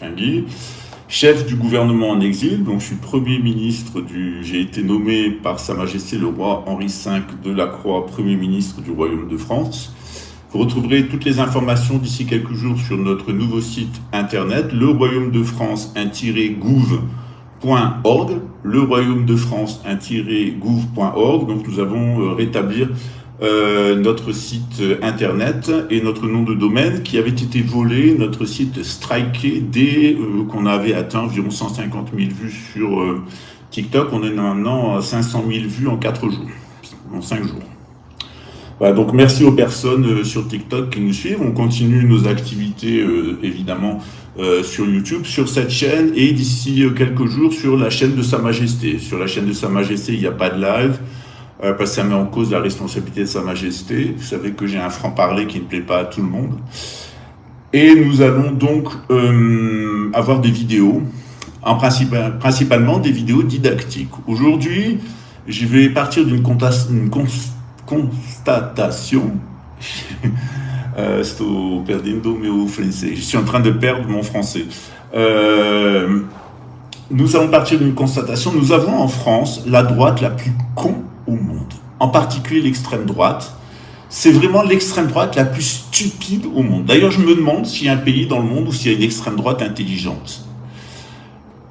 Guy, chef du gouvernement en exil, donc je suis Premier ministre j'ai été nommé par Sa Majesté le Roi Henri V de la Croix, Premier ministre du Royaume de France. Vous retrouverez toutes les informations d'ici quelques jours sur notre nouveau site internet, leroyaume-de-france-gouv.org, leroyaume-de-france-gouv.org. Donc nous avons rétablir notre site internet et notre nom de domaine qui avait été volé, notre site striké dès qu'on avait atteint environ 150 000 vues sur TikTok. On est maintenant à 500 000 vues en 4 jours, en 5 jours. Voilà, donc merci aux personnes sur TikTok qui nous suivent. On continue nos activités évidemment sur YouTube, sur cette chaîne et d'ici quelques jours sur la chaîne de Sa Majesté. Sur la chaîne de Sa Majesté, il n'y a pas de live. Parce que ça met en cause la responsabilité de Sa Majesté. Vous savez que j'ai un franc-parler qui ne plaît pas à tout le monde. Et nous allons donc avoir des vidéos, principalement des vidéos didactiques. Aujourd'hui, je vais partir d'une constatation. Estou perdendo meu francês. Je suis en train de perdre mon français. Nous allons partir d'une constatation. Nous avons en France la droite la plus con au monde, en particulier l'extrême droite. C'est vraiment l'extrême droite la plus stupide au monde. D'ailleurs, je me demande s'il y a un pays dans le monde où il y a une extrême droite intelligente.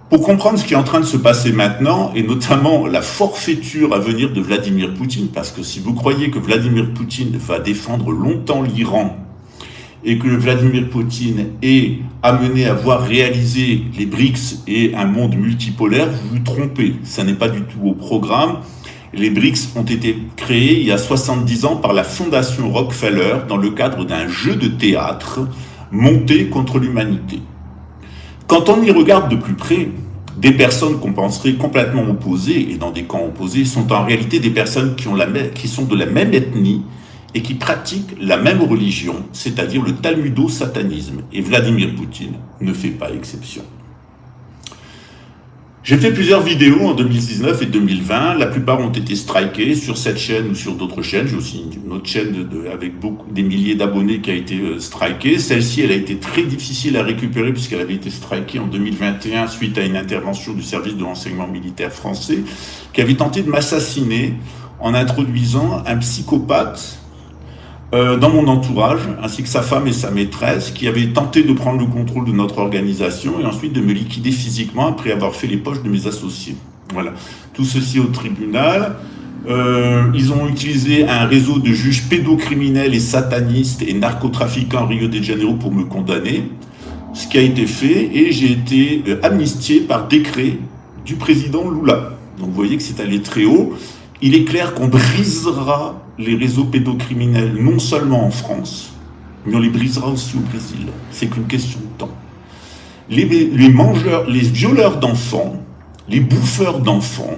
Pour comprendre ce qui est en train de se passer maintenant, et notamment la forfaiture à venir de Vladimir Poutine, parce que si vous croyez que Vladimir Poutine va défendre longtemps l'Iran, et que Vladimir Poutine est amené à voir réaliser les BRICS et un monde multipolaire, vous vous trompez. Ça n'est pas du tout au programme. Les BRICS ont été créés il y a 70 ans par la fondation Rockefeller dans le cadre d'un jeu de théâtre monté contre l'humanité. Quand on y regarde de plus près, des personnes qu'on penserait complètement opposées et dans des camps opposés sont en réalité des personnes qui sont de la même ethnie et qui pratiquent la même religion, c'est-à-dire le talmudo-satanisme. Et Vladimir Poutine ne fait pas exception. J'ai fait plusieurs vidéos en 2019 et 2020. La plupart ont été strikées sur cette chaîne ou sur d'autres chaînes. J'ai aussi une autre chaîne avec des milliers d'abonnés qui a été strikée. Celle-ci, elle a été très difficile à récupérer puisqu'elle avait été strikée en 2021 suite à une intervention du service de renseignement militaire français qui avait tenté de m'assassiner en introduisant un psychopathe dans mon entourage, ainsi que sa femme et sa maîtresse, qui avaient tenté de prendre le contrôle de notre organisation et ensuite de me liquider physiquement après avoir fait les poches de mes associés. Voilà. Tout ceci au tribunal. Ils ont utilisé un réseau de juges pédocriminels et satanistes et narcotrafiquants à Rio de Janeiro pour me condamner, ce qui a été fait, et j'ai été amnistié par décret du président Lula. Donc vous voyez que c'est allé très haut. Il est clair qu'on brisera les réseaux pédocriminels, non seulement en France, mais on les brisera aussi au Brésil. C'est qu'une question de temps. Les violeurs d'enfants, les bouffeurs d'enfants,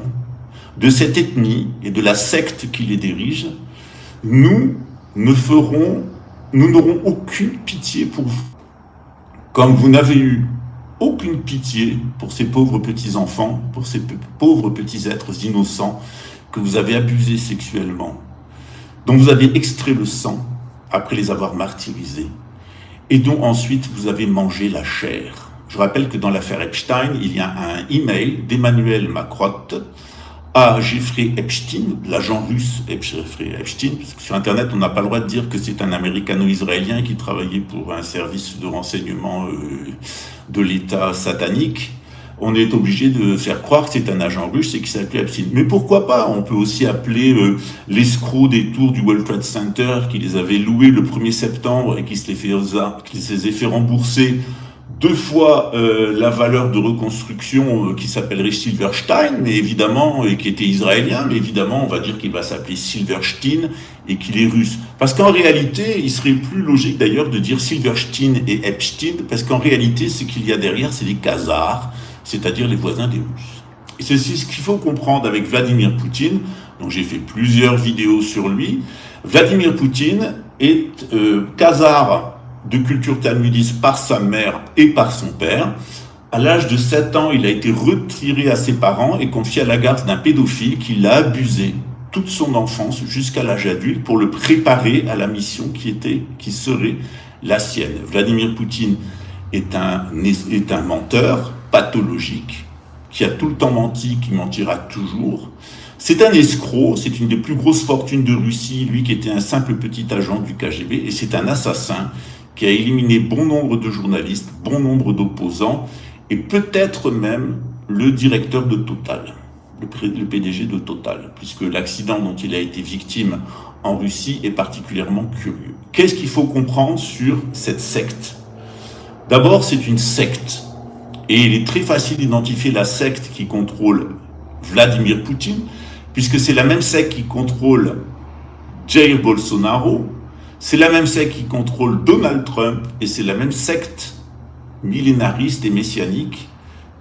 de cette ethnie et de la secte qui les dirige, nous n'aurons aucune pitié pour vous. Comme vous n'avez eu aucune pitié pour ces pauvres petits-enfants, pour ces pauvres petits êtres innocents que vous avez abusés sexuellement, dont vous avez extrait le sang après les avoir martyrisés, et dont ensuite vous avez mangé la chair. Je rappelle que dans l'affaire Epstein, il y a un email d'Emmanuel Macron à Jeffrey Epstein, l'agent russe Jeffrey Epstein, parce que sur Internet, on n'a pas le droit de dire que c'est un américano-israélien qui travaillait pour un service de renseignement de l'État satanique. On est obligé de faire croire que c'est un agent russe et qu'il s'appelle Epstein. Mais pourquoi pas? On peut aussi appeler l'escroc des tours du World Trade Center qui les avait loués le 1er septembre et qui se les fait rembourser 2 fois la valeur de reconstruction qui s'appellerait Silverstein, mais évidemment, et qui était israélien, mais évidemment, on va dire qu'il va s'appeler Silverstein et qu'il est russe. Parce qu'en réalité, il serait plus logique d'ailleurs de dire Silverstein et Epstein, parce qu'en réalité, ce qu'il y a derrière, c'est des Khazars, c'est-à-dire les voisins des Russes. Et c'est ce qu'il faut comprendre avec Vladimir Poutine. Donc j'ai fait plusieurs vidéos sur lui. Vladimir Poutine est khazar de culture talmudiste par sa mère et par son père. À l'âge de 7 ans, il a été retiré à ses parents et confié à la garde d'un pédophile qui l'a abusé toute son enfance jusqu'à l'âge adulte pour le préparer à la mission qui serait la sienne. Vladimir Poutine est un menteur pathologique, qui a tout le temps menti, qui mentira toujours. C'est un escroc, c'est une des plus grosses fortunes de Russie, lui qui était un simple petit agent du KGB, et c'est un assassin qui a éliminé bon nombre de journalistes, bon nombre d'opposants, et peut-être même le directeur de Total, le PDG de Total, puisque l'accident dont il a été victime en Russie est particulièrement curieux. Qu'est-ce qu'il faut comprendre sur cette secte ? D'abord, c'est une secte, et il est très facile d'identifier la secte qui contrôle Vladimir Poutine, puisque c'est la même secte qui contrôle Jair Bolsonaro, c'est la même secte qui contrôle Donald Trump, et c'est la même secte millénariste et messianique,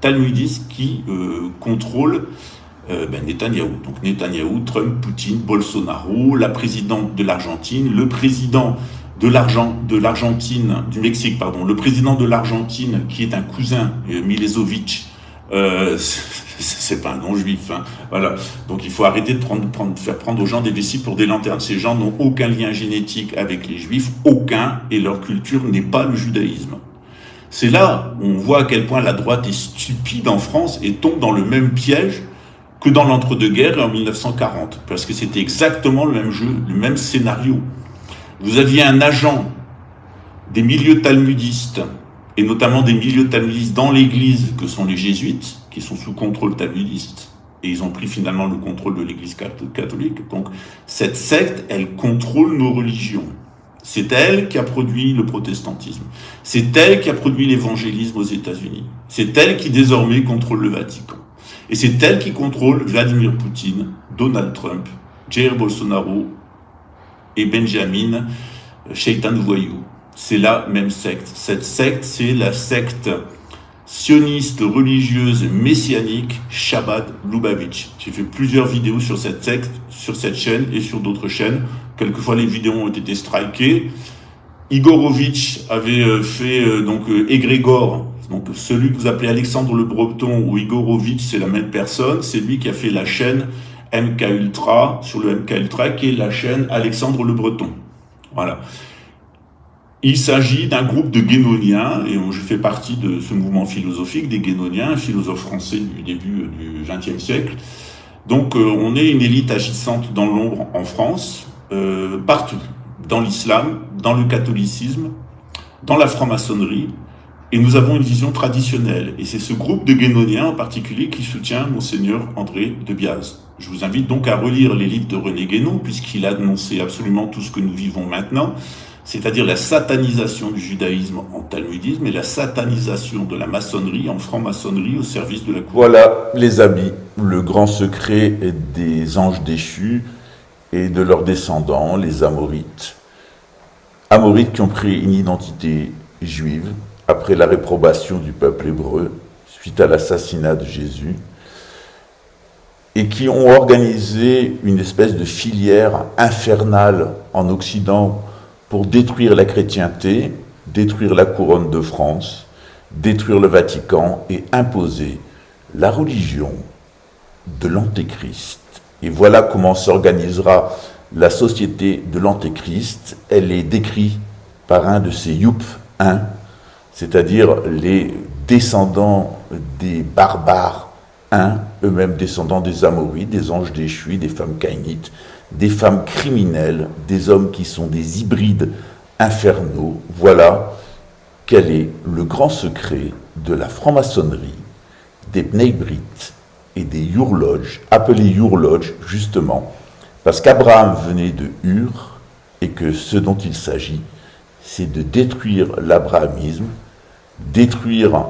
talmudiste, qui contrôle Netanyahou. Donc Netanyahou, Trump, Poutine, Bolsonaro, la présidente de l'Argentine, le président du Mexique, le président de l'Argentine, qui est un cousin, Milosevic, c'est pas un nom juif, hein. Voilà. Donc il faut arrêter de faire prendre aux gens des vessies pour des lanternes. Ces gens n'ont aucun lien génétique avec les juifs, aucun, et leur culture n'est pas le judaïsme. C'est là où on voit à quel point la droite est stupide en France et tombe dans le même piège que dans l'entre-deux-guerres et en 1940, parce que c'était exactement le même jeu, le même scénario. Vous aviez un agent des milieux talmudistes, et notamment des milieux talmudistes dans l'église, que sont les jésuites, qui sont sous contrôle talmudiste, et ils ont pris finalement le contrôle de l'église catholique. Donc cette secte, elle contrôle nos religions. C'est elle qui a produit le protestantisme. C'est elle qui a produit l'évangélisme aux États-Unis. C'est elle qui désormais contrôle le Vatican. Et c'est elle qui contrôle Vladimir Poutine, Donald Trump, Jair Bolsonaro et Benjamin Shaitan Voyou. C'est la même secte. Cette secte, c'est la secte sioniste religieuse messianique Chabad Lubavitch. J'ai fait plusieurs vidéos sur cette secte, sur cette chaîne et sur d'autres chaînes. Quelquefois, les vidéos ont été strikées. Igorovitch avait fait égrégore. Donc celui que vous appelez Alexandre le Breton ou Igorovitch, c'est la même personne. C'est lui qui a fait la chaîne MK Ultra, sur le MK Ultra, qui est la chaîne Alexandre le Breton. Voilà. Il s'agit d'un groupe de guénoniens, et je fais partie de ce mouvement philosophique des guénoniens, un philosophe français du début du XXe siècle. Donc on est une élite agissante dans l'ombre en France, partout, dans l'islam, dans le catholicisme, dans la franc-maçonnerie, et nous avons une vision traditionnelle. Et c'est ce groupe de guénoniens en particulier qui soutient Monseigneur André de Biaz. Je vous invite donc à relire les livres de René Guénon, puisqu'il a annoncé absolument tout ce que nous vivons maintenant, c'est-à-dire la satanisation du judaïsme en talmudisme et la satanisation de la maçonnerie en franc-maçonnerie au service de la cour. Voilà, les amis, le grand secret des anges déchus et de leurs descendants, les Amorites. Amorites qui ont pris une identité juive après la réprobation du peuple hébreu suite à l'assassinat de Jésus et qui ont organisé une espèce de filière infernale en Occident pour détruire la chrétienté, détruire la couronne de France, détruire le Vatican et imposer la religion de l'Antéchrist. Et voilà comment s'organisera la société de l'Antéchrist. Elle est décrite par un de ces Youp 1, c'est-à-dire les descendants des barbares 1, eux-mêmes descendants des Amorites, des anges déchus, des femmes caïnites, des femmes criminelles, des hommes qui sont des hybrides infernaux. Voilà quel est le grand secret de la franc-maçonnerie, des Bnei Brit et des Yurlodge, appelés Yurlodge justement, parce qu'Abraham venait de Ur et que ce dont il s'agit, c'est de détruire l'abrahamisme, détruire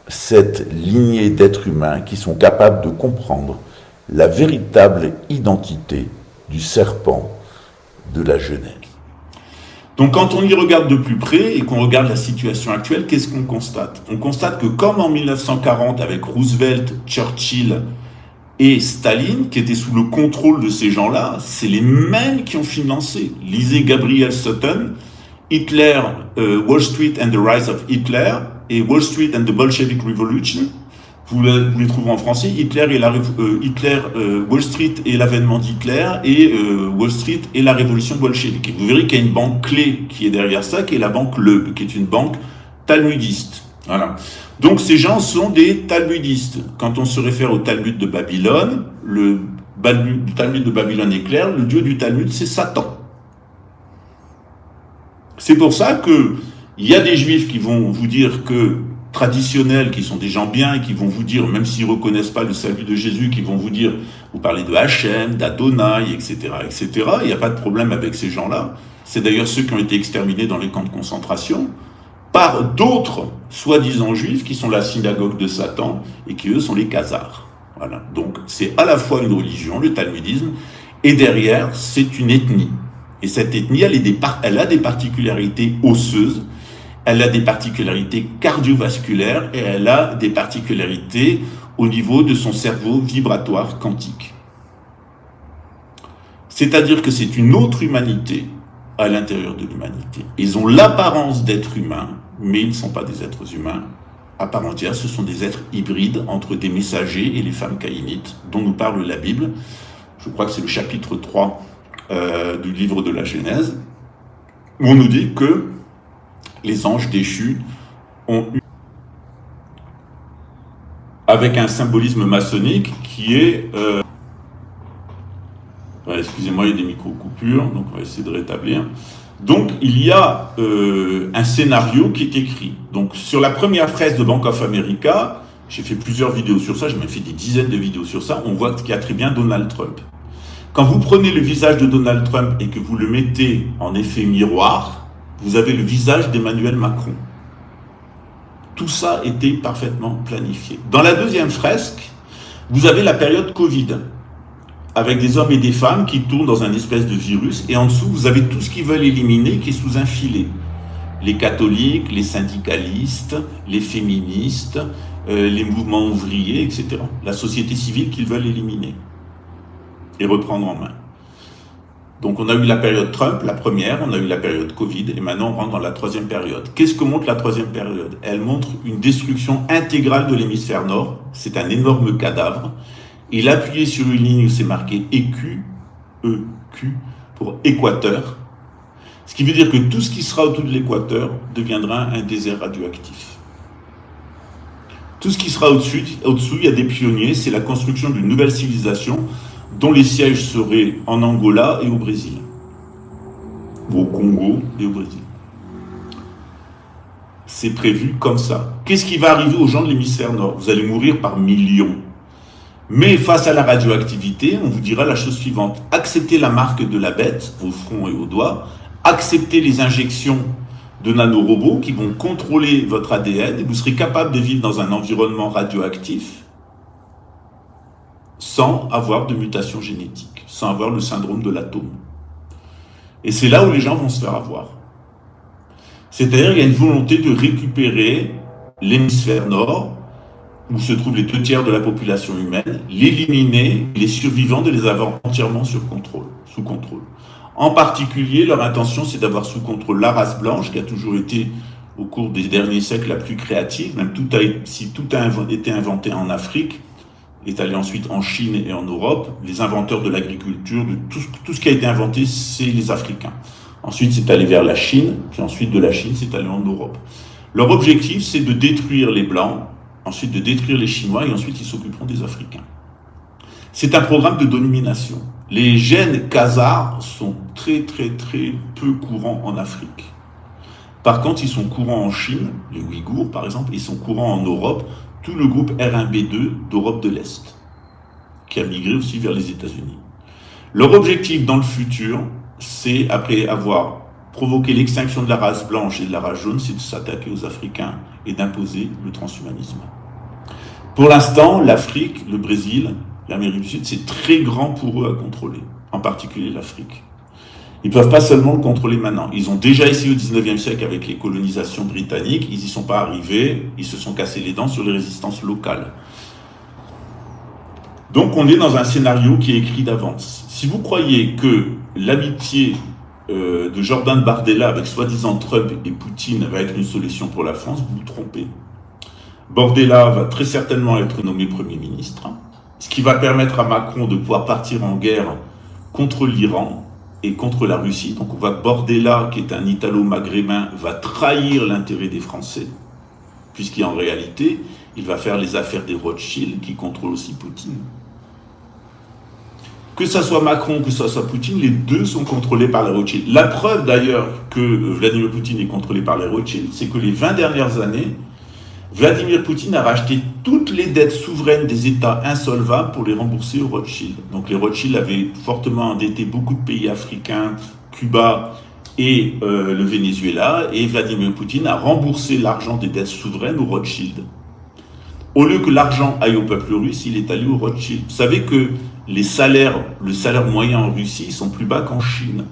cette lignée d'êtres humains qui sont capables de comprendre la véritable identité du serpent de la Genèse. Donc quand on y regarde de plus près et qu'on regarde la situation actuelle, qu'est-ce qu'on constate ? On constate que comme en 1940 avec Roosevelt, Churchill et Staline, qui étaient sous le contrôle de ces gens-là, c'est les mêmes qui ont financé. Lisez Gabriel Sutton, Hitler, Wall Street and the Rise of Hitler, et Wall Street and the Bolshevik Revolution. Vous les trouvez en français, Wall Street et l'avènement d'Hitler, et Wall Street et la révolution bolchevique. Et vous verrez qu'il y a une banque clé qui est derrière ça, qui est la banque Loeb, qui est une banque talmudistes. Voilà. Donc ces gens sont des talmudistes. Quand on se réfère au Talmud de Babylone, le Talmud de Babylone est clair, le dieu du Talmud, c'est Satan. C'est pour ça que il y a des juifs qui vont vous dire que traditionnels, qui sont des gens bien, et qui vont vous dire, même s'ils ne reconnaissent pas le salut de Jésus, qui vont vous dire, vous parlez de Hachem, d'Adonai, etc., etc. Il n'y a pas de problème avec ces gens-là. C'est d'ailleurs ceux qui ont été exterminés dans les camps de concentration par d'autres soi-disant juifs qui sont la synagogue de Satan et qui eux sont les Khazars. Voilà. Donc c'est à la fois une religion, le talmudisme, et derrière c'est une ethnie. Et cette ethnie, elle a des particularités osseuses, elle a des particularités cardiovasculaires et elle a des particularités au niveau de son cerveau vibratoire quantique. C'est-à-dire que c'est une autre humanité à l'intérieur de l'humanité. Ils ont l'apparence d'être humains, mais ils ne sont pas des êtres humains à part entière, ce sont des êtres hybrides entre des messagers et les femmes caïnites, dont nous parle la Bible. Je crois que c'est le chapitre 3 du livre de la Genèse, où on nous dit que les anges déchus ont eu, avec un symbolisme maçonnique qui est... excusez-moi, il y a des micro-coupures, donc on va essayer de rétablir. Donc, il y a un scénario qui est écrit. Donc, sur la première fresque de Bank of America, j'ai fait plusieurs vidéos sur ça, j'ai même fait des dizaines de vidéos sur ça, on voit qu'il y a très bien Donald Trump. Quand vous prenez le visage de Donald Trump et que vous le mettez en effet miroir, vous avez le visage d'Emmanuel Macron. Tout ça était parfaitement planifié. Dans la deuxième fresque, vous avez la période Covid, avec des hommes et des femmes qui tournent dans un espèce de virus, et en dessous, vous avez tout ce qu'ils veulent éliminer qui est sous un filet. Les catholiques, les syndicalistes, les féministes, les mouvements ouvriers, etc. La société civile qu'ils veulent éliminer et reprendre en main. Donc on a eu la période Trump, la première, on a eu la période Covid, et maintenant on rentre dans la troisième période. Qu'est-ce que montre la troisième période? Elle montre une destruction intégrale de l'hémisphère nord, c'est un énorme cadavre. Il a appuyé sur une ligne où c'est marqué EQ, EQ, pour équateur, ce qui veut dire que tout ce qui sera autour de l'équateur deviendra un désert radioactif. Tout ce qui sera au-dessus, il y a des pionniers, c'est la construction d'une nouvelle civilisation dont les sièges seraient en Angola et au Brésil, ou au Congo et au Brésil. C'est prévu comme ça. Qu'est-ce qui va arriver aux gens de l'hémisphère nord? Vous allez mourir par millions. Mais face à la radioactivité, on vous dira la chose suivante. Acceptez la marque de la bête, au front et au doigt. Acceptez les injections de nanorobots qui vont contrôler votre ADN et vous serez capable de vivre dans un environnement radioactif sans avoir de mutation génétique, sans avoir le syndrome de l'atome. Et c'est là où les gens vont se faire avoir. C'est-à-dire qu'il y a une volonté de récupérer l'hémisphère nord, où se trouvent les 2/3 de la population humaine, l'éliminer, les survivants de les avoir entièrement sous contrôle. En particulier, leur intention, c'est d'avoir sous contrôle la race blanche, qui a toujours été, au cours des derniers siècles, la plus créative. Même si tout a été inventé en Afrique, est allé ensuite en Chine et en Europe, les inventeurs de l'agriculture, de tout ce qui a été inventé, c'est les Africains. Ensuite, c'est allé vers la Chine, puis ensuite de la Chine, c'est allé en Europe. Leur objectif, c'est de détruire les Blancs, ensuite de détruire les Chinois, et ensuite ils s'occuperont des Africains. C'est un programme de domination. Les gènes khazars sont très peu courants en Afrique. Par contre, ils sont courants en Chine, les Ouïghours par exemple, ils sont courants en Europe, tout le groupe R1B2 d'Europe de l'Est, qui a migré aussi vers les États-Unis. Leur objectif dans le futur, c'est, après avoir provoqué l'extinction de la race blanche et de la race jaune, c'est de s'attaquer aux Africains et d'imposer le transhumanisme. Pour l'instant, l'Afrique, le Brésil, l'Amérique du Sud, c'est très grand pour eux à contrôler, en particulier l'Afrique. Ils ne peuvent pas seulement le contrôler maintenant. Ils ont déjà essayé au 19e siècle avec les colonisations britanniques, ils n'y sont pas arrivés, ils se sont cassés les dents sur les résistances locales. Donc on est dans un scénario qui est écrit d'avance. Si vous croyez que l'amitié de Jordan Bardella avec soi-disant Trump et Poutine va être une solution pour la France, vous vous trompez. Bardella va très certainement être nommé Premier ministre, ce qui va permettre à Macron de pouvoir partir en guerre contre l'Iran, et contre la Russie. Donc on voit que Bordella, qui est un Italo-maghrébin, va trahir l'intérêt des Français, puisqu'en réalité, il va faire les affaires des Rothschild, qui contrôlent aussi Poutine. Que ça soit Macron, que ça soit Poutine, les deux sont contrôlés par les Rothschild. La preuve d'ailleurs que Vladimir Poutine est contrôlé par les Rothschild, c'est que les 20 dernières années, Vladimir Poutine a racheté toutes les dettes souveraines des États insolvables pour les rembourser aux Rothschild. Donc les Rothschild avaient fortement endetté beaucoup de pays africains, Cuba et le Venezuela, et Vladimir Poutine a remboursé l'argent des dettes souveraines aux Rothschild. Au lieu que l'argent aille au peuple russe, il est allé aux Rothschild. Vous savez que le salaire moyen en Russie sont plus bas qu'en Chine.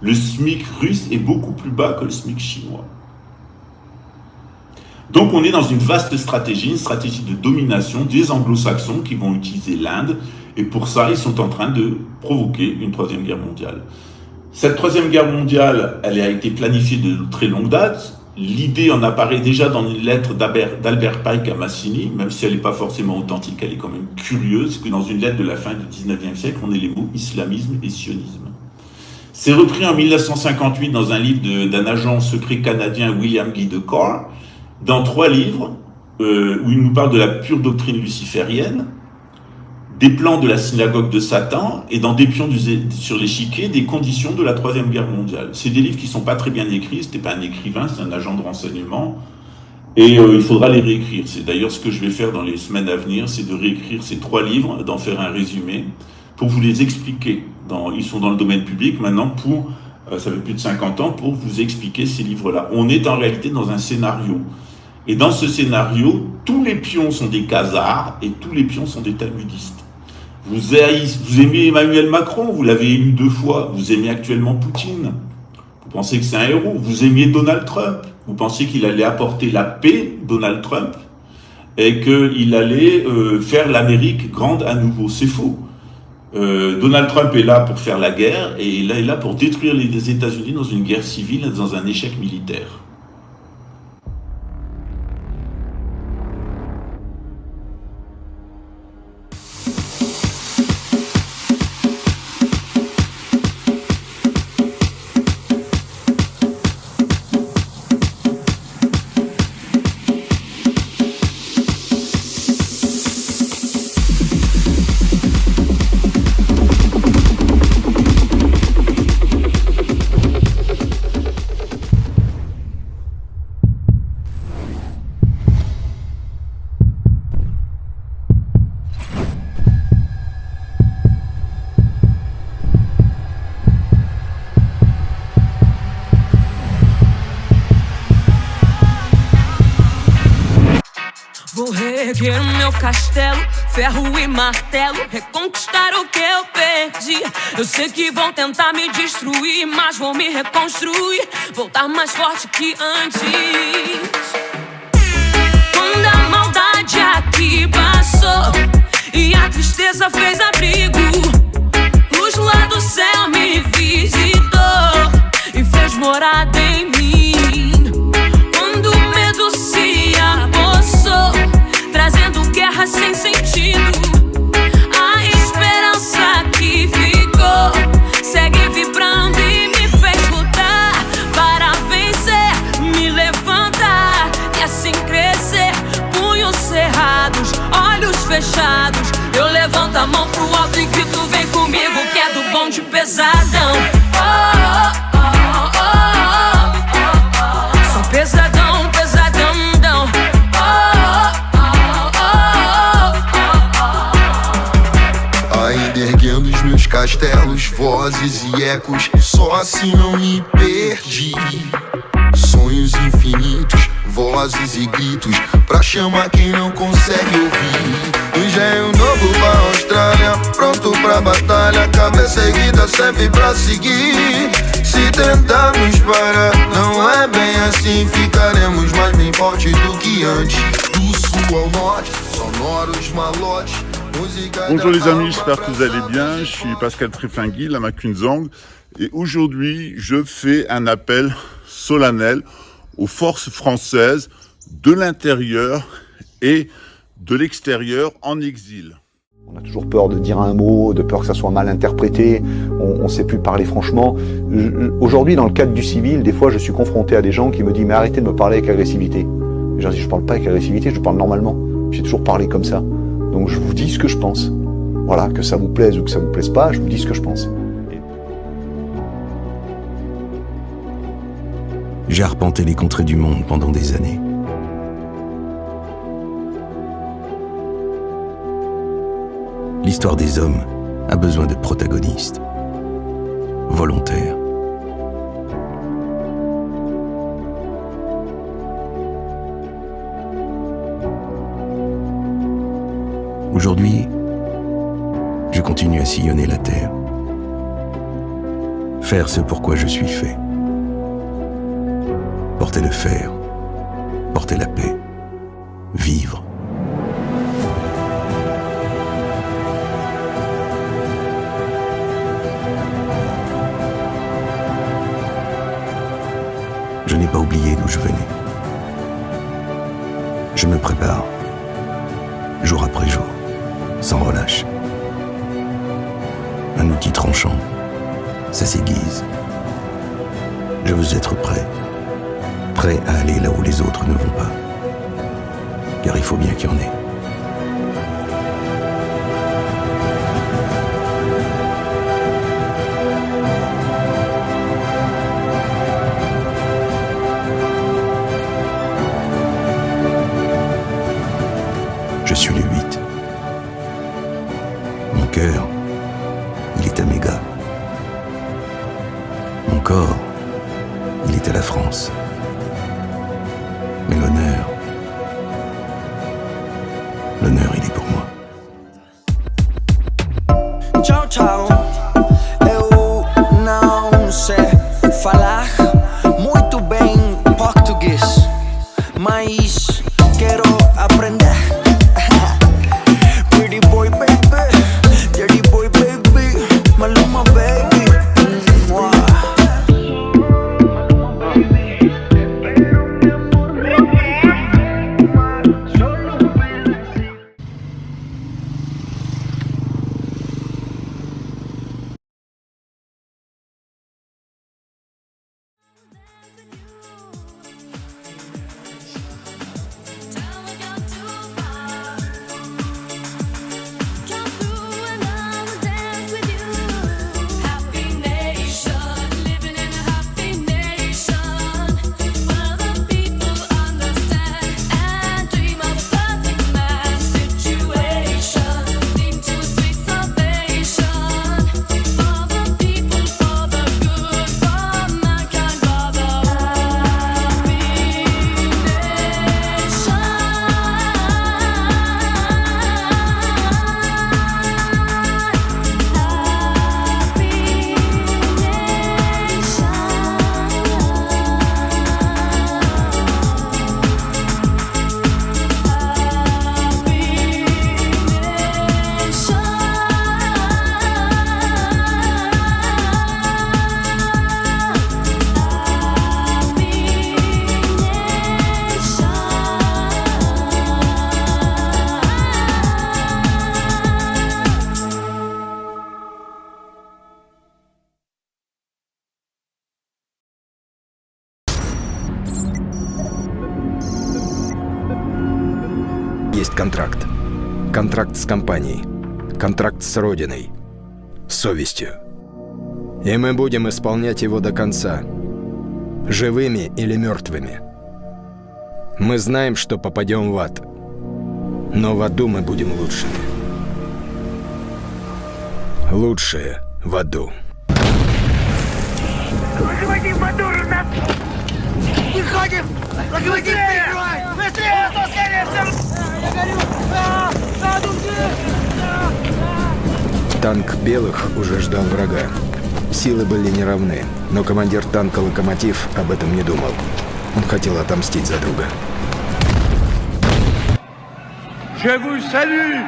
Le SMIC russe est beaucoup plus bas que le SMIC chinois. Donc on est dans une vaste stratégie, une stratégie de domination des anglo-saxons qui vont utiliser l'Inde, et pour ça ils sont en train de provoquer une troisième guerre mondiale. Cette troisième guerre mondiale, elle a été planifiée de très longue date. L'idée en apparaît déjà dans une lettre d'Albert Pike à Mazzini, même si elle n'est pas forcément authentique, elle est quand même curieuse, que dans une lettre de la fin du 19e siècle, on ait les mots islamisme et sionisme. C'est repris en 1958 dans un livre d'un agent secret canadien, William Guy de Corr, dans 3 livres, où il nous parle de la pure doctrine luciférienne, des plans de la synagogue de Satan, et dans Des pions sur l'échiquier, des conditions de la Troisième Guerre mondiale. C'est des livres qui ne sont pas très bien écrits, c'était pas un écrivain, c'est un agent de renseignement, et il faudra les réécrire. C'est d'ailleurs ce que je vais faire dans les semaines à venir, c'est de réécrire ces 3 livres, d'en faire un résumé, pour vous les expliquer. Ils sont dans le domaine public maintenant, ça fait plus de 50 ans, pour vous expliquer ces livres-là. On est en réalité dans un scénario. Et dans ce scénario, tous les pions sont des khazars et tous les pions sont des talmudistes. Vous aimez Emmanuel Macron, vous l'avez élu 2 fois. Vous aimez actuellement Poutine. Vous pensez que c'est un héros. Vous aimiez Donald Trump. Vous pensez qu'il allait apporter la paix, Donald Trump, et qu'il allait faire l'Amérique grande à nouveau. C'est faux. Donald Trump est là pour faire la guerre et il est là pour détruire les États-Unis dans une guerre civile, dans un échec militaire. Vou reerguer o meu castelo, ferro e martelo, reconquistar o que eu perdi. Eu sei que vão tentar me destruir, mas vou me reconstruir, voltar mais forte que antes. Quando a maldade aqui passou e a tristeza fez abrigo, luz lá do céu me visitou e fez morada em mim. Quando o medo se apossou, trazendo guerra sem sentido, a esperança que ficou segue vibrando e me fez lutar para vencer, me levantar e assim crescer. Punhos cerrados, olhos fechados, eu levanto a mão pro alto e grito: vem comigo que é do bonde pesadão. Oh, oh, oh, oh, oh, oh. Sou pesadão, pesadão. Erguendo os meus castelos, vozes e ecos, só assim não me perdi. Sonhos infinitos, vozes e gritos, pra chamar quem não consegue ouvir. Engenho novo pra Austrália, pronto pra batalha, cabeça erguida sempre pra seguir. Se tentarmos parar, não é bem assim, ficaremos mais bem fortes do que antes. Do sul ao norte, sonoros malotes. Bonjour les amis, j'espère que vous allez bien. Je suis Pascal Tréfinguy, Lama Kunzang, et aujourd'hui je fais un appel solennel aux forces françaises de l'intérieur et de l'extérieur en exil. On On a toujours peur de dire un mot, de peur que ça soit mal interprété, on ne sait plus parler franchement. Aujourd'hui, dans le cadre du civil, des fois je suis confronté à des gens qui me disent « mais arrêtez de me parler avec agressivité ». Et je dis « je ne parle pas avec agressivité, je parle normalement, j'ai toujours parlé comme ça ». Donc je vous dis ce que je pense. Voilà, que ça vous plaise ou que ça vous plaise pas, je vous dis ce que je pense. J'ai arpenté les contrées du monde pendant des années. L'histoire des hommes a besoin de protagonistes, volontaires. Aujourd'hui, je continue à sillonner la terre, faire ce pourquoi je suis fait. Porter le fer, porter la paix, vivre. Je n'ai pas oublié d'où je venais. Je me prépare, jour après jour, sans relâche. Un outil tranchant, ça s'aiguise. Je veux être prêt à aller là où les autres ne vont pas. Car il faut bien qu'il y en ait. Je suis le 8. Mon cœur, il est à mes gars. Mon corps, il est à la France. Mais l'honneur, il est pour moi. Tchau, tchau. Eu não sei falar muito bem português, mas quero aprender. Pretty boy, baby, dirty boy, baby, Maluma, baby. Есть контракт. Контракт с компанией. Контракт с Родиной. С совестью. И мы будем исполнять его до конца. Живыми или мертвыми. Мы знаем, что попадем в ад. Но в аду мы будем лучшими. Лучшие в аду. Локомотив мотор у нас! Выходим! Локомотив перекрывай! Быстрее, а то скорее все! Я горю! Танк белых уже ждал врага. Силы были неравны, но командир танка «Локомотив» об этом не думал. Он хотел отомстить за друга. Je vous salue!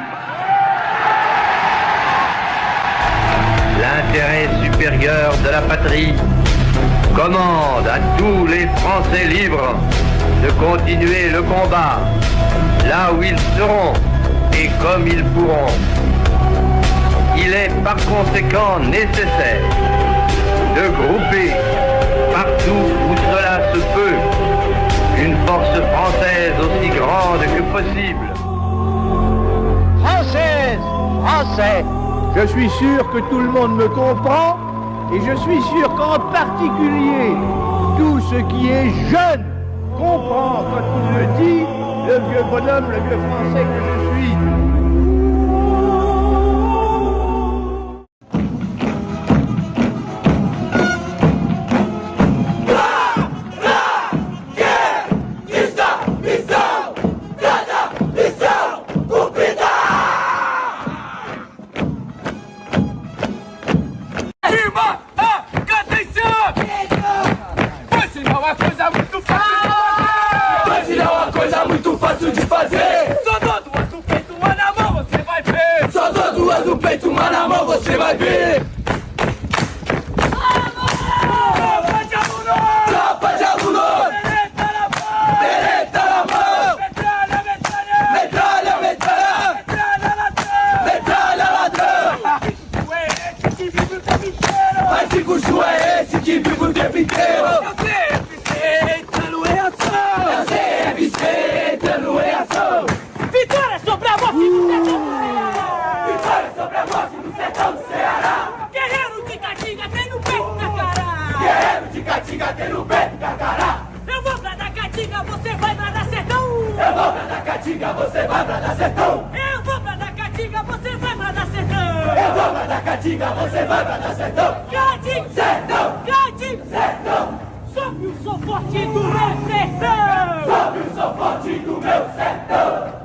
L'intérêt supérieur de la patrie commande à tous les Français libres de continuer le combat là où ils seront et comme ils pourront. Il est par conséquent nécessaire de grouper partout où cela se peut une force française aussi grande que possible. Française, Français, je suis sûr que tout le monde me comprend et je suis sûr qu'en particulier tout ce qui est jeune comprend quand il me dit, le vieux bonhomme, le vieux Français que je suis.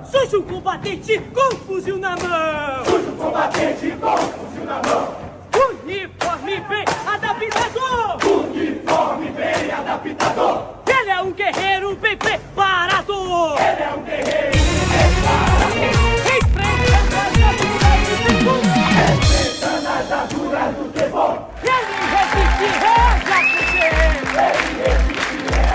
Sujo combatente com fuzil na mão. Sujo combatente com fuzil na mão. Uniforme bem adaptado. Uniforme bem adaptado. Ele é um guerreiro bem preparado. Ele é um guerreiro bem preparado. Enfrentando as armaduras do terror. Ele resiste, reage a você. Ele resiste, reage a você.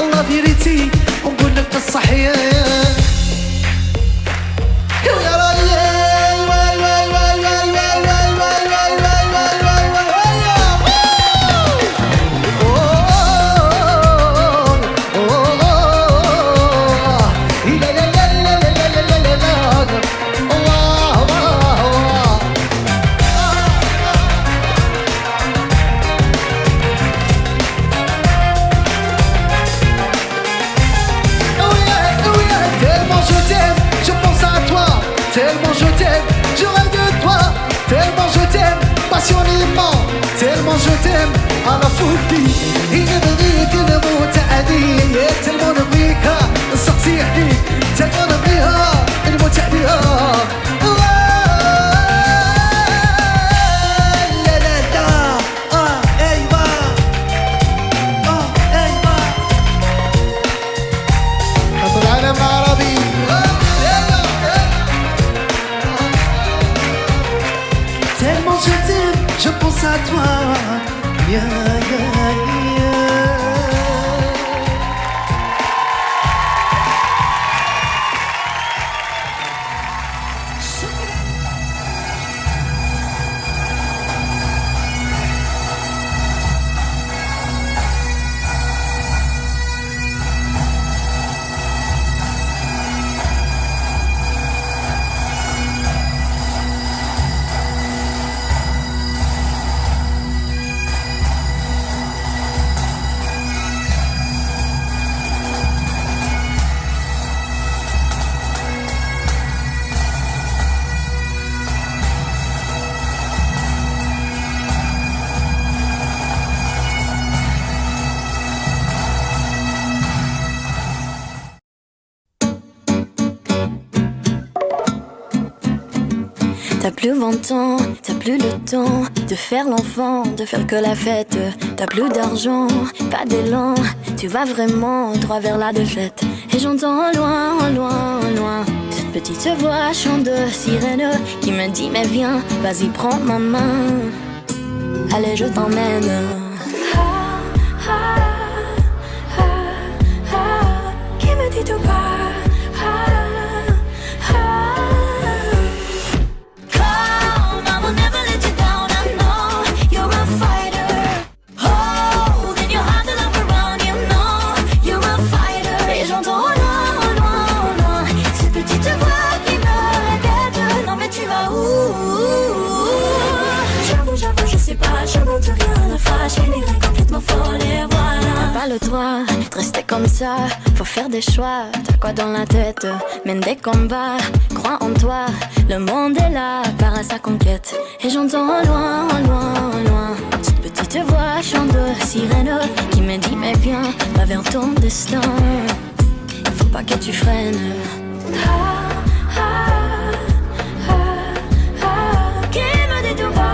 الله في ريتي ونقول لك الصحيح. فوقي هنا بغيك نموت عليك تلمون بيك صوتي عليك تلمون بيها نموت عليها لا لا لا ايوا ايوا خط العالم العربي tellement je t'aime, je pense à toi. Yeah, yeah, yeah. T'as plus 20 ans, t'as plus le temps de faire l'enfant, de faire que la fête. T'as plus d'argent, pas d'élan, tu vas vraiment droit vers la défaite. Et j'entends au loin, au loin, au loin cette petite voix chant de sirène qui me dit mais viens, vas-y prends ma main, allez je t'emmène. Qui me dit tout bas. Le droit de rester comme ça, faut faire des choix. T'as quoi dans la tête? Mène des combats, crois en toi. Le monde est là, part à sa conquête. Et j'entends au loin, au loin, au loin cette petite voix chant de sirène qui me dit mais viens, va vers ton destin. Faut pas que tu freines. Qui me dit tout bas.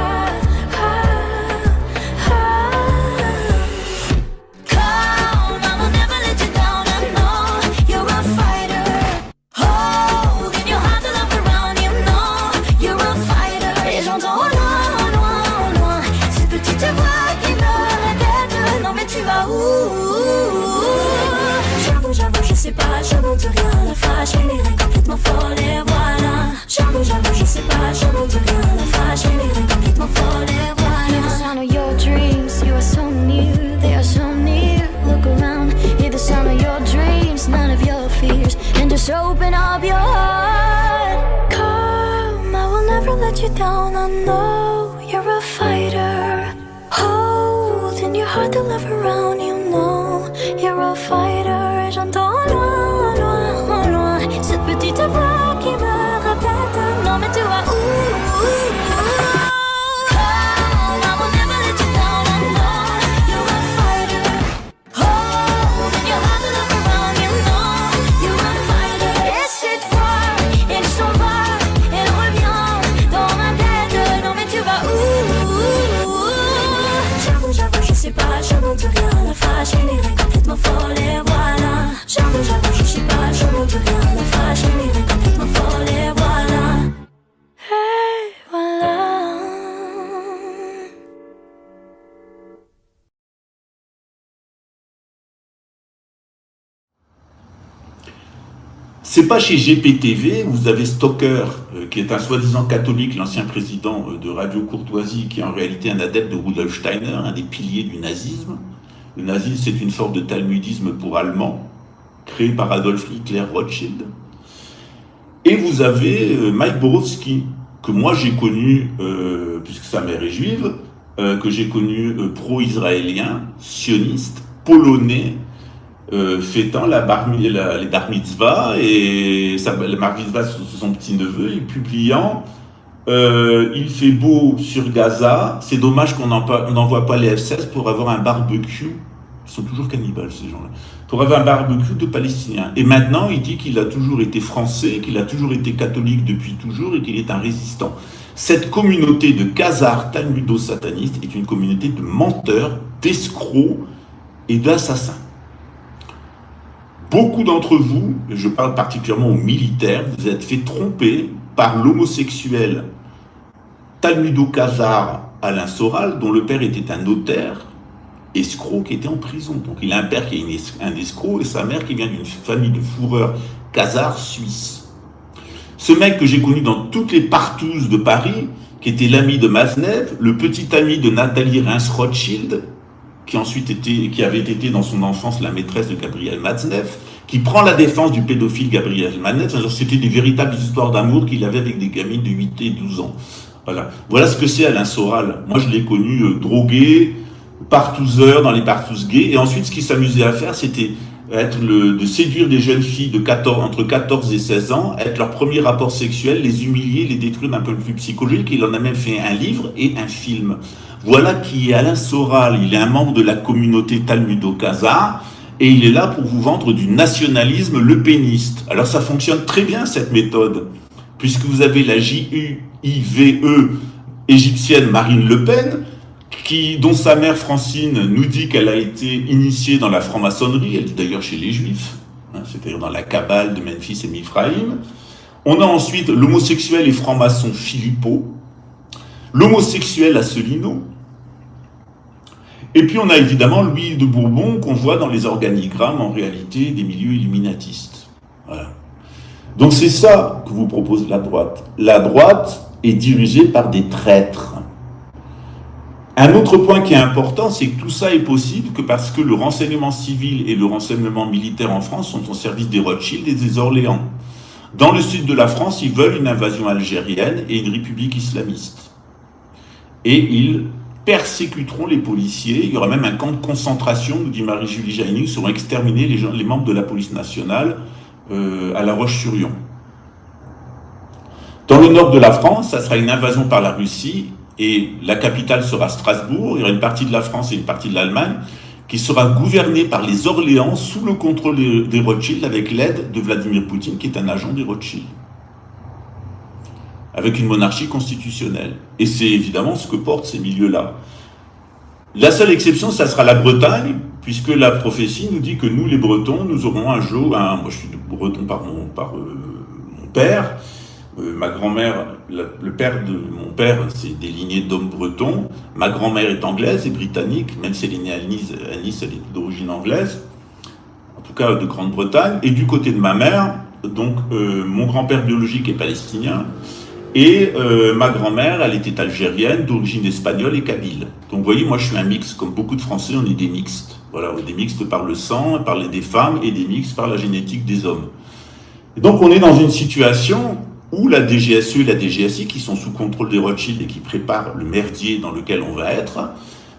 J'avoue, je sais pas, je monte rien la face, je finirai complètement folle et voilà. J'avoue, je sais pas, je monte rien la face, je finirai complètement folle et voilà. The sound of your dreams, you are so near, they are so near. Look around, hear the sound of your dreams, none of your fears, and just open up your heart. Come, I will never let you down, I know you're a fighter. Hold in your heart the love around, you know you're a fighter. Et j'entends loin, loin, loin cette petite voix qui me répète non mais tu vas où? Come, I will never let you down, I know you're a fighter. Hold in your heart the love around, you know you're a fighter. Et cette fois, elle s'en va, elle revient dans ma tête, non mais tu vas où? J'avoue, je sais pas, je monte rien la face, je finirai complètement folle et voilà. J'avoue, je sais pas, je monte rien la face, je finirai complètement folle et voilà. Et voilà. C'est pas chez GPTV, vous avez Stoker, qui est un soi-disant catholique, l'ancien président de Radio Courtoisie, qui est en réalité un adepte de Rudolf Steiner, un des piliers du nazisme. Le nazisme, c'est une sorte de talmudisme pour Allemands, créé par Adolf Hitler Rothschild. Et vous avez Mike Borowski, que moi j'ai connu, puisque sa mère est juive, que j'ai connu pro-israélien, sioniste, polonais, fêtant les bar mitzvah et la bar mitzvah sur son petit-neveu et publiant il fait beau sur Gaza, c'est dommage qu'on n'envoie pas les F-16 pour avoir un barbecue. Ils sont toujours cannibales, ces gens-là. Pour avoir un barbecue de Palestiniens. Et maintenant, il dit qu'il a toujours été français, qu'il a toujours été catholique depuis toujours et qu'il est un résistant. Cette communauté de khazars talmudo-satanistes est une communauté de menteurs, d'escrocs et d'assassins. Beaucoup d'entre vous, et je parle particulièrement aux militaires, vous êtes fait tromper par l'homosexuel talmudo-khazar Alain Soral, dont le père était un notaire, escroc qui était en prison. Donc il a un père qui est un escroc et sa mère qui vient d'une famille de fourreurs khazars suisses. Ce mec que j'ai connu dans toutes les partouzes de Paris, qui était l'ami de Maznev, le petit ami de Nathalie Reims-Rothschild, qui avait été dans son enfance la maîtresse de Gabriel Maznev, qui prend la défense du pédophile Gabriel Maznev. C'était des véritables histoires d'amour qu'il avait avec des gamines de 8 et 12 ans. Voilà ce que c'est Alain Soral. Moi je l'ai connu drogué, partouzeur dans les partouzes gays, et ensuite ce qu'il s'amusait à faire, c'était de séduire des jeunes filles entre 14 et 16 ans, être leur premier rapport sexuel, les humilier, les détruire d'un point de vue psychologique. Il en a même fait un livre et un film. Voilà qui est Alain Soral. Il est un membre de la communauté talmudo-khazar et il est là pour vous vendre du nationalisme lepéniste. Alors ça fonctionne très bien cette méthode, puisque vous avez la JUIVE égyptienne Marine Le Pen, dont sa mère Francine nous dit qu'elle a été initiée dans la franc-maçonnerie, elle est d'ailleurs chez les Juifs, c'est-à-dire dans la Kabbale de Memphis et Miphraïm. On a ensuite l'homosexuel et franc-maçon Philippot, l'homosexuel Asselineau, et puis on a évidemment Louis de Bourbon qu'on voit dans les organigrammes en réalité des milieux illuminatistes. Voilà. Donc c'est ça que vous propose la droite. La droite est dirigée par des traîtres. Un autre point qui est important, c'est que tout ça est possible que parce que le renseignement civil et le renseignement militaire en France sont au service des Rothschild et des Orléans. Dans le sud de la France, ils veulent une invasion algérienne et une république islamiste. Et ils persécuteront les policiers. Il y aura même un camp de concentration, nous dit Marie-Julie Jaini, qui seront exterminés les membres de la police nationale à La Roche-sur-Yon. Dans le nord de la France, ça sera une invasion par la Russie. Et la capitale sera Strasbourg, il y aura une partie de la France et une partie de l'Allemagne, qui sera gouvernée par les Orléans sous le contrôle des Rothschild, avec l'aide de Vladimir Poutine, qui est un agent des Rothschild, avec une monarchie constitutionnelle. Et c'est évidemment ce que portent ces milieux-là. La seule exception, ça sera la Bretagne, puisque la prophétie nous dit que nous, les Bretons, nous aurons un jour, moi je suis breton par mon père, ma grand-mère, le père de mon père, c'est des lignées d'hommes bretons. Ma grand-mère est anglaise et britannique, même si elle est née à Nice, elle est d'origine anglaise, en tout cas de Grande-Bretagne. Et du côté de ma mère, donc mon grand-père biologique est palestinien, et ma grand-mère, elle était algérienne, d'origine espagnole et kabyle. Donc vous voyez, moi je suis un mix, comme beaucoup de Français, on est des mixtes. Voilà, on est des mixtes par le sang, par des femmes, et des mixtes par la génétique des hommes. Et donc on est dans une situation où la DGSE et la DGSI, qui sont sous contrôle des Rothschild et qui préparent le merdier dans lequel on va être,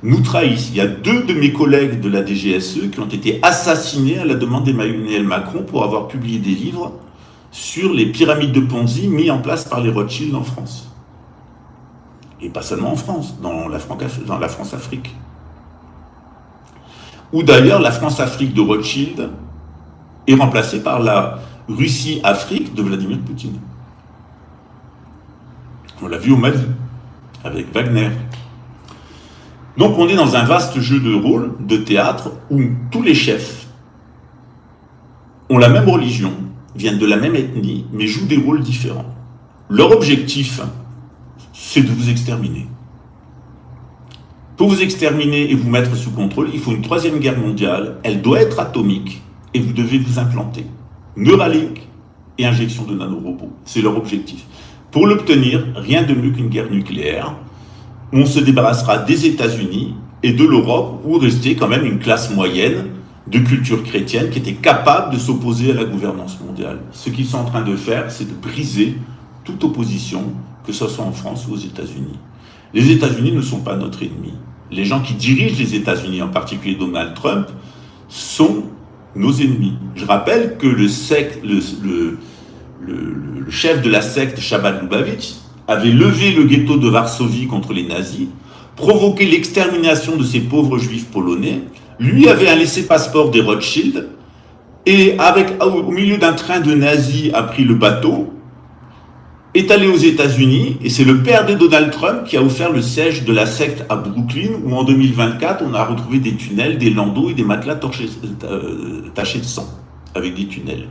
nous trahissent. Il y a 2 de mes collègues de la DGSE qui ont été assassinés à la demande d'Emmanuel Macron pour avoir publié des livres sur les pyramides de Ponzi mis en place par les Rothschild en France. Et pas seulement en France, dans la France-Afrique. Où d'ailleurs la France-Afrique de Rothschild est remplacée par la Russie-Afrique de Vladimir Poutine. On l'a vu au Mali, avec Wagner. Donc on est dans un vaste jeu de rôle, de théâtre, où tous les chefs ont la même religion, viennent de la même ethnie, mais jouent des rôles différents. Leur objectif, c'est de vous exterminer. Pour vous exterminer et vous mettre sous contrôle, il faut une 3e guerre mondiale, elle doit être atomique, et vous devez vous implanter. Neuralink et injection de nanorobots, c'est leur objectif. Pour l'obtenir, rien de mieux qu'une guerre nucléaire. On se débarrassera des États-Unis et de l'Europe, où restait quand même une classe moyenne de culture chrétienne qui était capable de s'opposer à la gouvernance mondiale. Ce qu'ils sont en train de faire, c'est de briser toute opposition, que ce soit en France ou aux États-Unis. Les États-Unis ne sont pas notre ennemi. Les gens qui dirigent les États-Unis, en particulier Donald Trump, sont nos ennemis. Je rappelle que le chef de la secte Chabad Lubavitch avait levé le ghetto de Varsovie contre les nazis, provoqué l'extermination de ces pauvres juifs polonais, lui avait un laissez-passeport des Rothschild, et au milieu d'un train de nazis a pris le bateau, est allé aux États-Unis, et c'est le père de Donald Trump qui a offert le siège de la secte à Brooklyn, où en 2024, on a retrouvé des tunnels, des landaux et des matelas tachés de sang, avec des tunnels.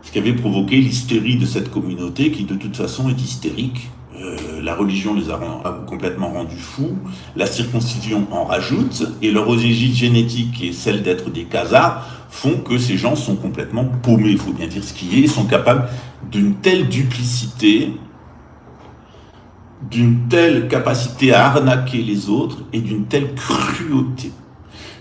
Ce qui avait provoqué l'hystérie de cette communauté, qui de toute façon est hystérique. La religion les a complètement rendus fous, la circoncision en rajoute, et leur origine génétique, qui est celle d'être des Khazars, font que ces gens sont complètement paumés, il faut bien dire ce qui est, ils sont capables d'une telle duplicité, d'une telle capacité à arnaquer les autres, et d'une telle cruauté.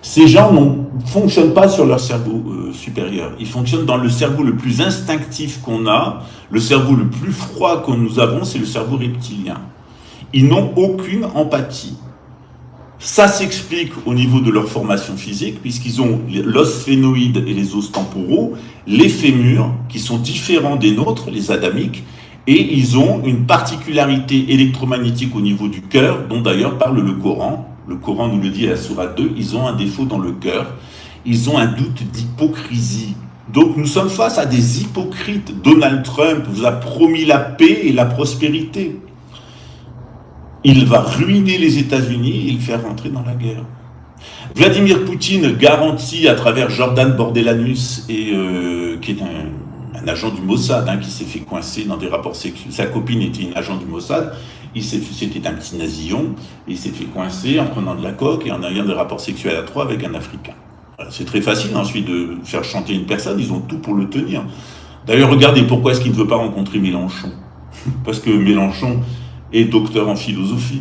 Ces gens ne fonctionnent pas sur leur cerveau supérieur, ils fonctionnent dans le cerveau le plus instinctif qu'on a, le cerveau le plus froid que nous avons, c'est le cerveau reptilien. Ils n'ont aucune empathie. Ça s'explique au niveau de leur formation physique, puisqu'ils ont l'os sphénoïde et les os temporaux, les fémurs, qui sont différents des nôtres, les adamiques, et ils ont une particularité électromagnétique au niveau du cœur, dont d'ailleurs parle le Coran. Le Coran nous le dit à la sourate 2, ils ont un défaut dans le cœur, ils ont un doute d'hypocrisie. Donc nous sommes face à des hypocrites. Donald Trump vous a promis la paix et la prospérité. Il va ruiner les États-Unis et le faire rentrer dans la guerre. Vladimir Poutine garantit à travers Jordan Bordelanus, qui est un agent du Mossad, qui s'est fait coincer dans des rapports sexuels. Sa copine était une agent du Mossad, c'était un petit nasillon, il s'est fait coincer en prenant de la coke et en ayant des rapports sexuels à 3 avec un Africain. Voilà, c'est très facile ensuite de faire chanter une personne, ils ont tout pour le tenir. D'ailleurs, regardez pourquoi est-ce qu'il ne veut pas rencontrer Mélenchon. Parce que Mélenchon est docteur en philosophie.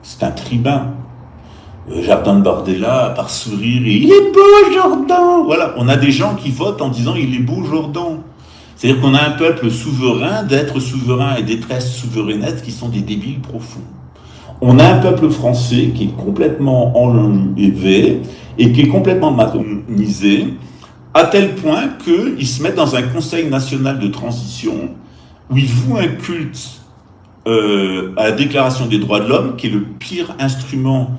C'est un tribun. Jordan Bardella, par sourire, et il est beau Jordan. Voilà, on a des gens qui votent en disant il est beau Jordan. C'est-à-dire qu'on a un peuple souverain, d'être souverain et d'êtresse souverainette qui sont des débiles profonds. On a un peuple français qui est complètement enlevé et qui est complètement matronisé, à tel point qu'ils se mettent dans un conseil national de transition où ils vouent un culte à la Déclaration des droits de l'homme, qui est le pire instrument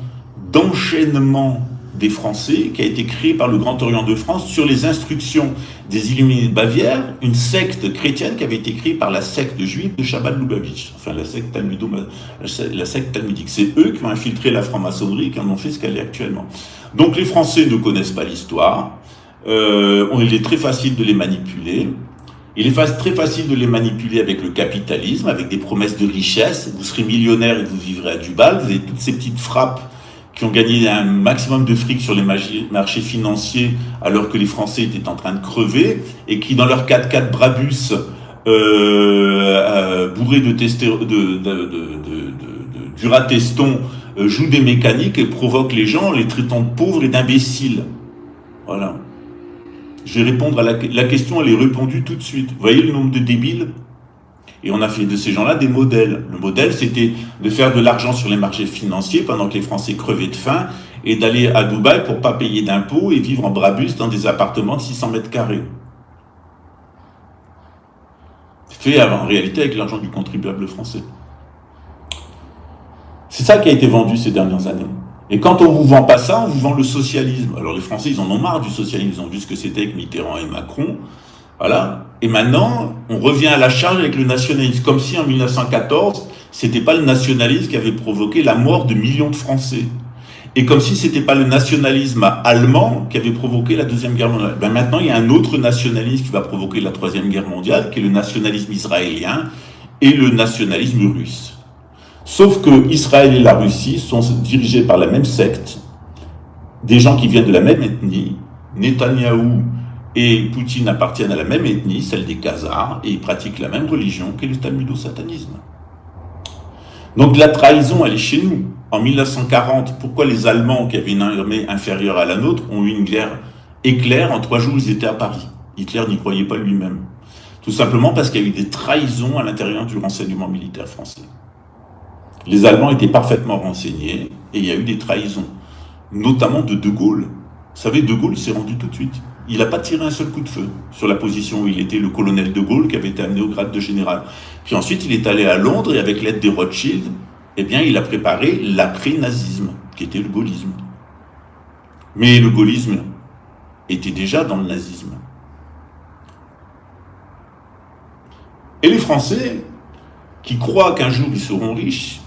d'enchaînement des Français, qui a été créé par le Grand Orient de France sur les instructions des Illuminés de Bavière, une secte chrétienne qui avait été créée par la secte juive de Chabad-Lubavitch, enfin la secte talmudique. C'est eux qui ont infiltré la franc-maçonnerie et qui en ont fait ce qu'elle est actuellement. Donc les Français ne connaissent pas l'histoire, il est très facile de les manipuler. Il est très facile de les manipuler avec le capitalisme, avec des promesses de richesse. Vous serez millionnaire et vous vivrez à Dubaï. Vous avez toutes ces petites frappes qui ont gagné un maximum de fric sur les marchés financiers alors que les Français étaient en train de crever et qui, dans leur 4x4 Brabus bourrés de durateston, jouent des mécaniques et provoquent les gens, les traitant de pauvres et d'imbéciles. Voilà. Je vais répondre à la question, elle est répondue tout de suite. Vous voyez le nombre de débiles ? Et on a fait de ces gens-là des modèles. Le modèle, c'était de faire de l'argent sur les marchés financiers pendant que les Français crevaient de faim et d'aller à Dubaï pour ne pas payer d'impôts et vivre en Brabus dans des appartements de 600 mètres carrés. Fait en réalité avec l'argent du contribuable français. C'est ça qui a été vendu ces dernières années. Et quand on vous vend pas ça, on vous vend le socialisme. Alors les Français, ils en ont marre du socialisme, ils ont vu ce que c'était avec Mitterrand et Macron. Voilà. Et maintenant, on revient à la charge avec le nationalisme, comme si en 1914, c'était pas le nationalisme qui avait provoqué la mort de millions de Français. Et comme si c'était pas le nationalisme allemand qui avait provoqué la Deuxième Guerre mondiale. Ben maintenant, il y a un autre nationalisme qui va provoquer la Troisième Guerre mondiale, qui est le nationalisme israélien et le nationalisme russe. Sauf que Israël et la Russie sont dirigés par la même secte, des gens qui viennent de la même ethnie. Netanyahou et Poutine appartiennent à la même ethnie, celle des Khazars, et ils pratiquent la même religion qu'est le talmudo-satanisme. Donc la trahison, elle est chez nous. En 1940, pourquoi les Allemands, qui avaient une armée inférieure à la nôtre, ont eu une guerre éclair? En 3 jours, ils étaient à Paris. Hitler n'y croyait pas lui-même. Tout simplement parce qu'il y a eu des trahisons à l'intérieur du renseignement militaire français. Les Allemands étaient parfaitement renseignés, et il y a eu des trahisons, notamment de De Gaulle. Vous savez, De Gaulle s'est rendu tout de suite. Il n'a pas tiré un seul coup de feu sur la position où il était, le colonel de Gaulle, qui avait été amené au grade de général. Puis ensuite, il est allé à Londres et avec l'aide des Rothschild, eh bien, il a préparé l'après-nazisme, qui était le gaullisme. Mais le gaullisme était déjà dans le nazisme. Et les Français, qui croient qu'un jour ils seront riches,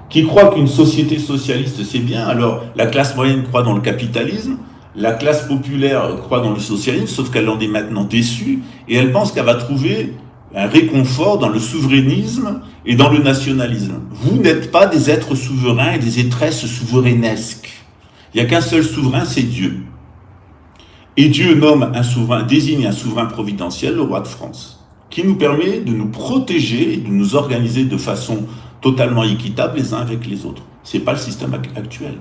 qui croient qu'une société socialiste c'est bien, alors la classe moyenne croit dans le capitalisme, la classe populaire croit dans le socialisme, sauf qu'elle en est maintenant déçue, et elle pense qu'elle va trouver un réconfort dans le souverainisme et dans le nationalisme. Vous n'êtes pas des êtres souverains et des êtresses souveranesques. Il n'y a qu'un seul souverain, c'est Dieu. Et Dieu nomme un souverain, désigne un souverain providentiel, le roi de France, qui nous permet de nous protéger et de nous organiser de façon totalement équitable les uns avec les autres. C'est pas le système actuel.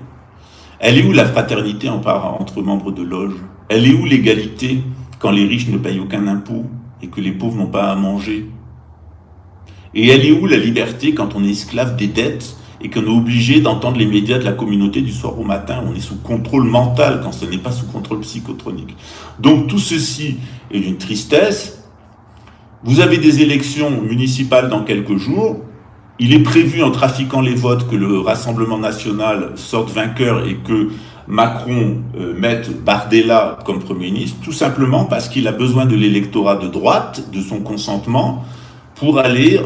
Elle est où la fraternité entre membres de loge? Elle est où l'égalité quand les riches ne payent aucun impôt et que les pauvres n'ont pas à manger? Et elle est où la liberté quand on est esclave des dettes et qu'on est obligé d'entendre les médias de la communauté du soir au matin? On est sous contrôle mental quand ce n'est pas sous contrôle psychotronique. Donc tout ceci est d'une tristesse. Vous avez des élections municipales dans quelques jours. Il est prévu, en trafiquant les votes, que le Rassemblement national sorte vainqueur et que Macron mette Bardella comme Premier ministre, tout simplement parce qu'il a besoin de l'électorat de droite, de son consentement, pour aller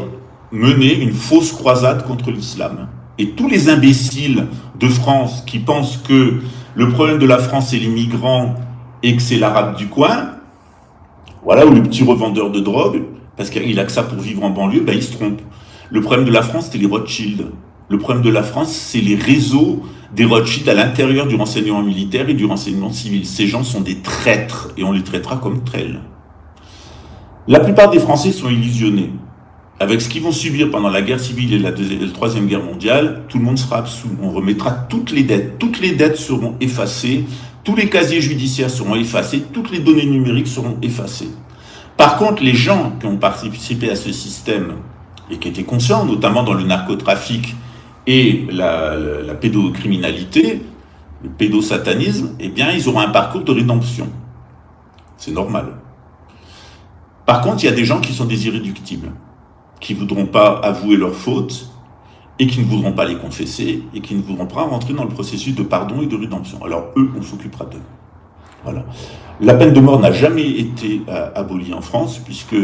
mener une fausse croisade contre l'islam. Et tous les imbéciles de France qui pensent que le problème de la France, c'est les migrants et que c'est l'arabe du coin, voilà, ou le petit revendeur de drogue, parce qu'il a que ça pour vivre en banlieue, ben il se trompe. Le problème de la France, c'est les Rothschild. Le problème de la France, c'est les réseaux des Rothschild à l'intérieur du renseignement militaire et du renseignement civil. Ces gens sont des traîtres et on les traitera comme tels. La plupart des Français sont illusionnés. Avec ce qu'ils vont subir pendant la guerre civile et la Troisième Guerre mondiale, tout le monde sera absous. On remettra toutes les dettes. Toutes les dettes seront effacées. Tous les casiers judiciaires seront effacés. Toutes les données numériques seront effacées. Par contre, les gens qui ont participé à ce système et qui étaient conscients, notamment dans le narcotrafic et la pédocriminalité, le pédosatanisme, eh bien, ils auront un parcours de rédemption. C'est normal. Par contre, il y a des gens qui sont des irréductibles, qui ne voudront pas avouer leurs fautes et qui ne voudront pas les confesser et qui ne voudront pas rentrer dans le processus de pardon et de rédemption. Alors eux, on s'occupera d'eux. Voilà. La peine de mort n'a jamais été abolie en France, puisque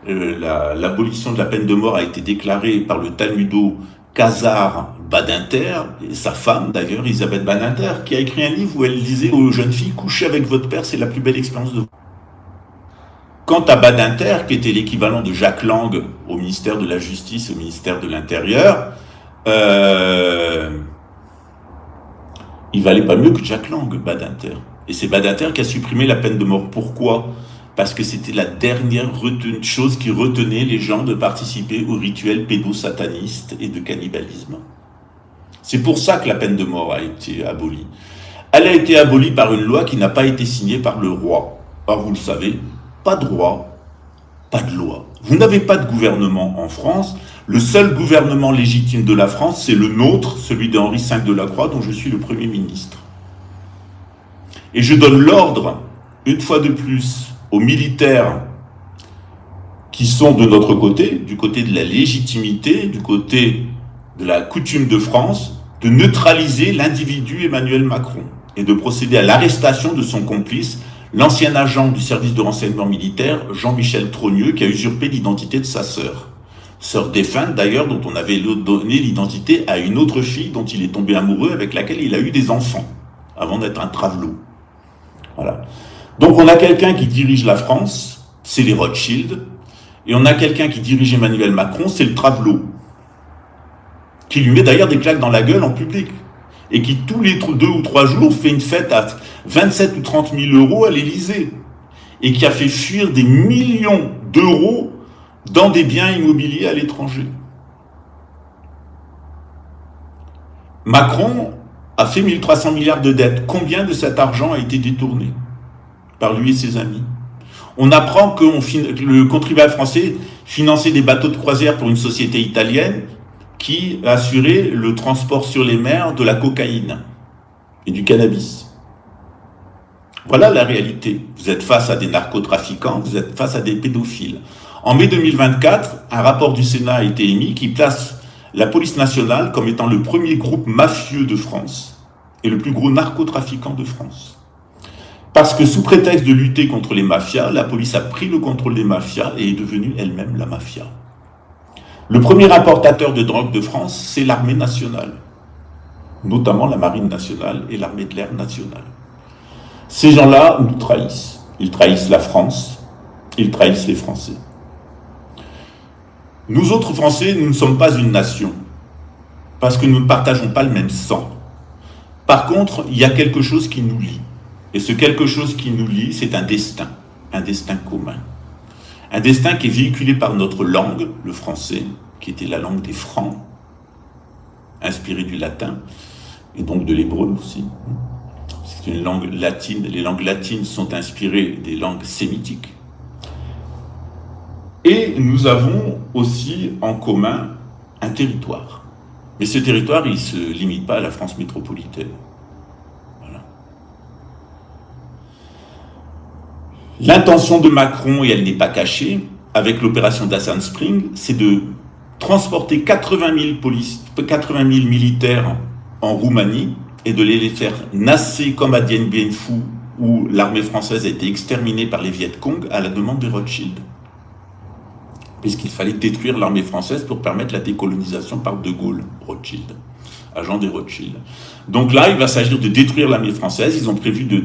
l'abolition de la peine de mort a été déclarée par le talmudo-khazar Badinter, et sa femme d'ailleurs, Elisabeth Badinter, qui a écrit un livre où elle disait aux jeunes filles « Coucher avec votre père, c'est la plus belle expérience de vie ». Quant à Badinter, qui était l'équivalent de Jacques Lang au ministère de la Justice, au ministère de l'Intérieur, il valait pas mieux que Jacques Lang, Badinter. Et c'est Badinter qui a supprimé la peine de mort. Pourquoi ? Parce que c'était la dernière chose qui retenait les gens de participer au rituel pédosataniste et de cannibalisme. C'est pour ça que la peine de mort a été abolie. Elle a été abolie par une loi qui n'a pas été signée par le roi. Or, vous le savez, pas de roi, pas de loi. Vous n'avez pas de gouvernement en France. Le seul gouvernement légitime de la France, c'est le nôtre, celui d'Henri V de la Croix, dont je suis le Premier ministre. Et je donne l'ordre, une fois de plus, aux militaires qui sont de notre côté, du côté de la légitimité, du côté de la coutume de France, de neutraliser l'individu Emmanuel Macron et de procéder à l'arrestation de son complice, l'ancien agent du service de renseignement militaire, Jean-Michel Trogneux, qui a usurpé l'identité de sa sœur défunte d'ailleurs, dont on avait donné l'identité à une autre fille dont il est tombé amoureux, avec laquelle il a eu des enfants, avant d'être un travelot. Voilà. Donc on a quelqu'un qui dirige la France, c'est les Rothschild, et on a quelqu'un qui dirige Emmanuel Macron, c'est le travelot, qui lui met d'ailleurs des claques dans la gueule en public, et qui tous les 2 ou 3 jours fait une fête à 27 ou 30 000 euros à l'Élysée, et qui a fait fuir des millions d'euros dans des biens immobiliers à l'étranger. Macron a fait 1300 milliards de dettes. Combien de cet argent a été détourné par lui et ses amis? On apprend que le contribuable français finançait des bateaux de croisière pour une société italienne qui assurait le transport sur les mers de la cocaïne et du cannabis. Voilà la réalité. Vous êtes face à des narcotrafiquants, vous êtes face à des pédophiles. En mai 2024, un rapport du Sénat a été émis qui place la police nationale comme étant le premier groupe mafieux de France et le plus gros narcotrafiquant de France. Parce que sous prétexte de lutter contre les mafias, la police a pris le contrôle des mafias et est devenue elle-même la mafia. Le premier importateur de drogue de France, c'est l'armée nationale, notamment la marine nationale et l'armée de l'air nationale. Ces gens-là nous trahissent. Ils trahissent la France, ils trahissent les Français. Nous autres Français, nous ne sommes pas une nation, parce que nous ne partageons pas le même sang. Par contre, il y a quelque chose qui nous lie. Et ce quelque chose qui nous lie, c'est un destin commun. Un destin qui est véhiculé par notre langue, le français, qui était la langue des Francs, inspirée du latin, et donc de l'hébreu aussi. C'est une langue latine. Les langues latines sont inspirées des langues sémitiques. Et nous avons aussi en commun un territoire. Mais ce territoire, il ne se limite pas à la France métropolitaine. Voilà. L'intention de Macron, et elle n'est pas cachée, avec l'opération d'Assan Spring, c'est de transporter 80 000 militaires en Roumanie et de les faire nasser comme à Dien Bien Phu, où l'armée française a été exterminée par les Viet Cong à la demande des Rothschild. Puisqu'il fallait détruire l'armée française pour permettre la décolonisation par De Gaulle, Rothschild, agent des Rothschild. Donc là, il va s'agir de détruire l'armée française. Ils ont prévu de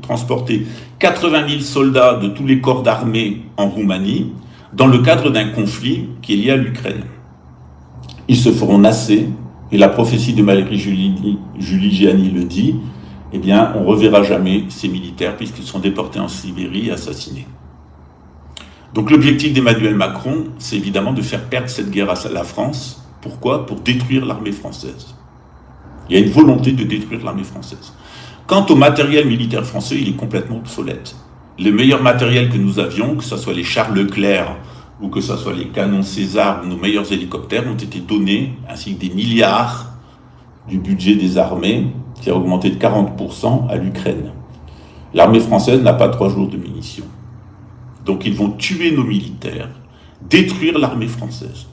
transporter 80 000 soldats de tous les corps d'armée en Roumanie, dans le cadre d'un conflit qui est lié à l'Ukraine. Ils se feront nasser, et la prophétie de Valéry Juligiani le dit, eh bien, on ne reverra jamais ces militaires puisqu'ils sont déportés en Sibérie et assassinés. Donc l'objectif d'Emmanuel Macron, c'est évidemment de faire perdre cette guerre à la France. Pourquoi ? Pour détruire l'armée française. Il y a une volonté de détruire l'armée française. Quant au matériel militaire français, il est complètement obsolète. Le meilleur matériel que nous avions, que ce soit les chars Leclerc ou que ce soit les canons César ou nos meilleurs hélicoptères, ont été donnés, ainsi que des milliards du budget des armées, qui a augmenté de 40% à l'Ukraine. L'armée française n'a pas 3 jours de munitions. Donc ils vont tuer nos militaires, détruire l'armée française.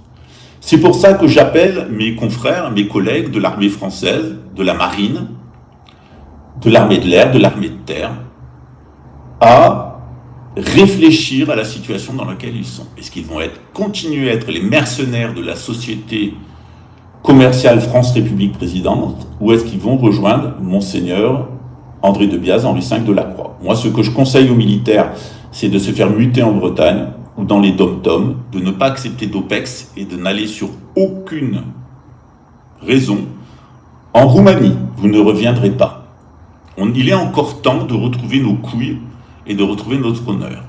C'est pour ça que j'appelle mes confrères, mes collègues de l'armée française, de la marine, de l'armée de l'air, de l'armée de terre, à réfléchir à la situation dans laquelle ils sont. Est-ce qu'ils vont continuer à être les mercenaires de la société commerciale France-République présidente, ou est-ce qu'ils vont rejoindre Monseigneur André de Biaz, Henri V de la Croix? Moi, ce que je conseille aux militaires, c'est de se faire muter en Bretagne ou dans les dom-toms, de ne pas accepter d'OPEX et de n'aller sur aucune raison en Roumanie. Vous ne reviendrez pas. Il est encore temps de retrouver nos couilles et de retrouver notre honneur.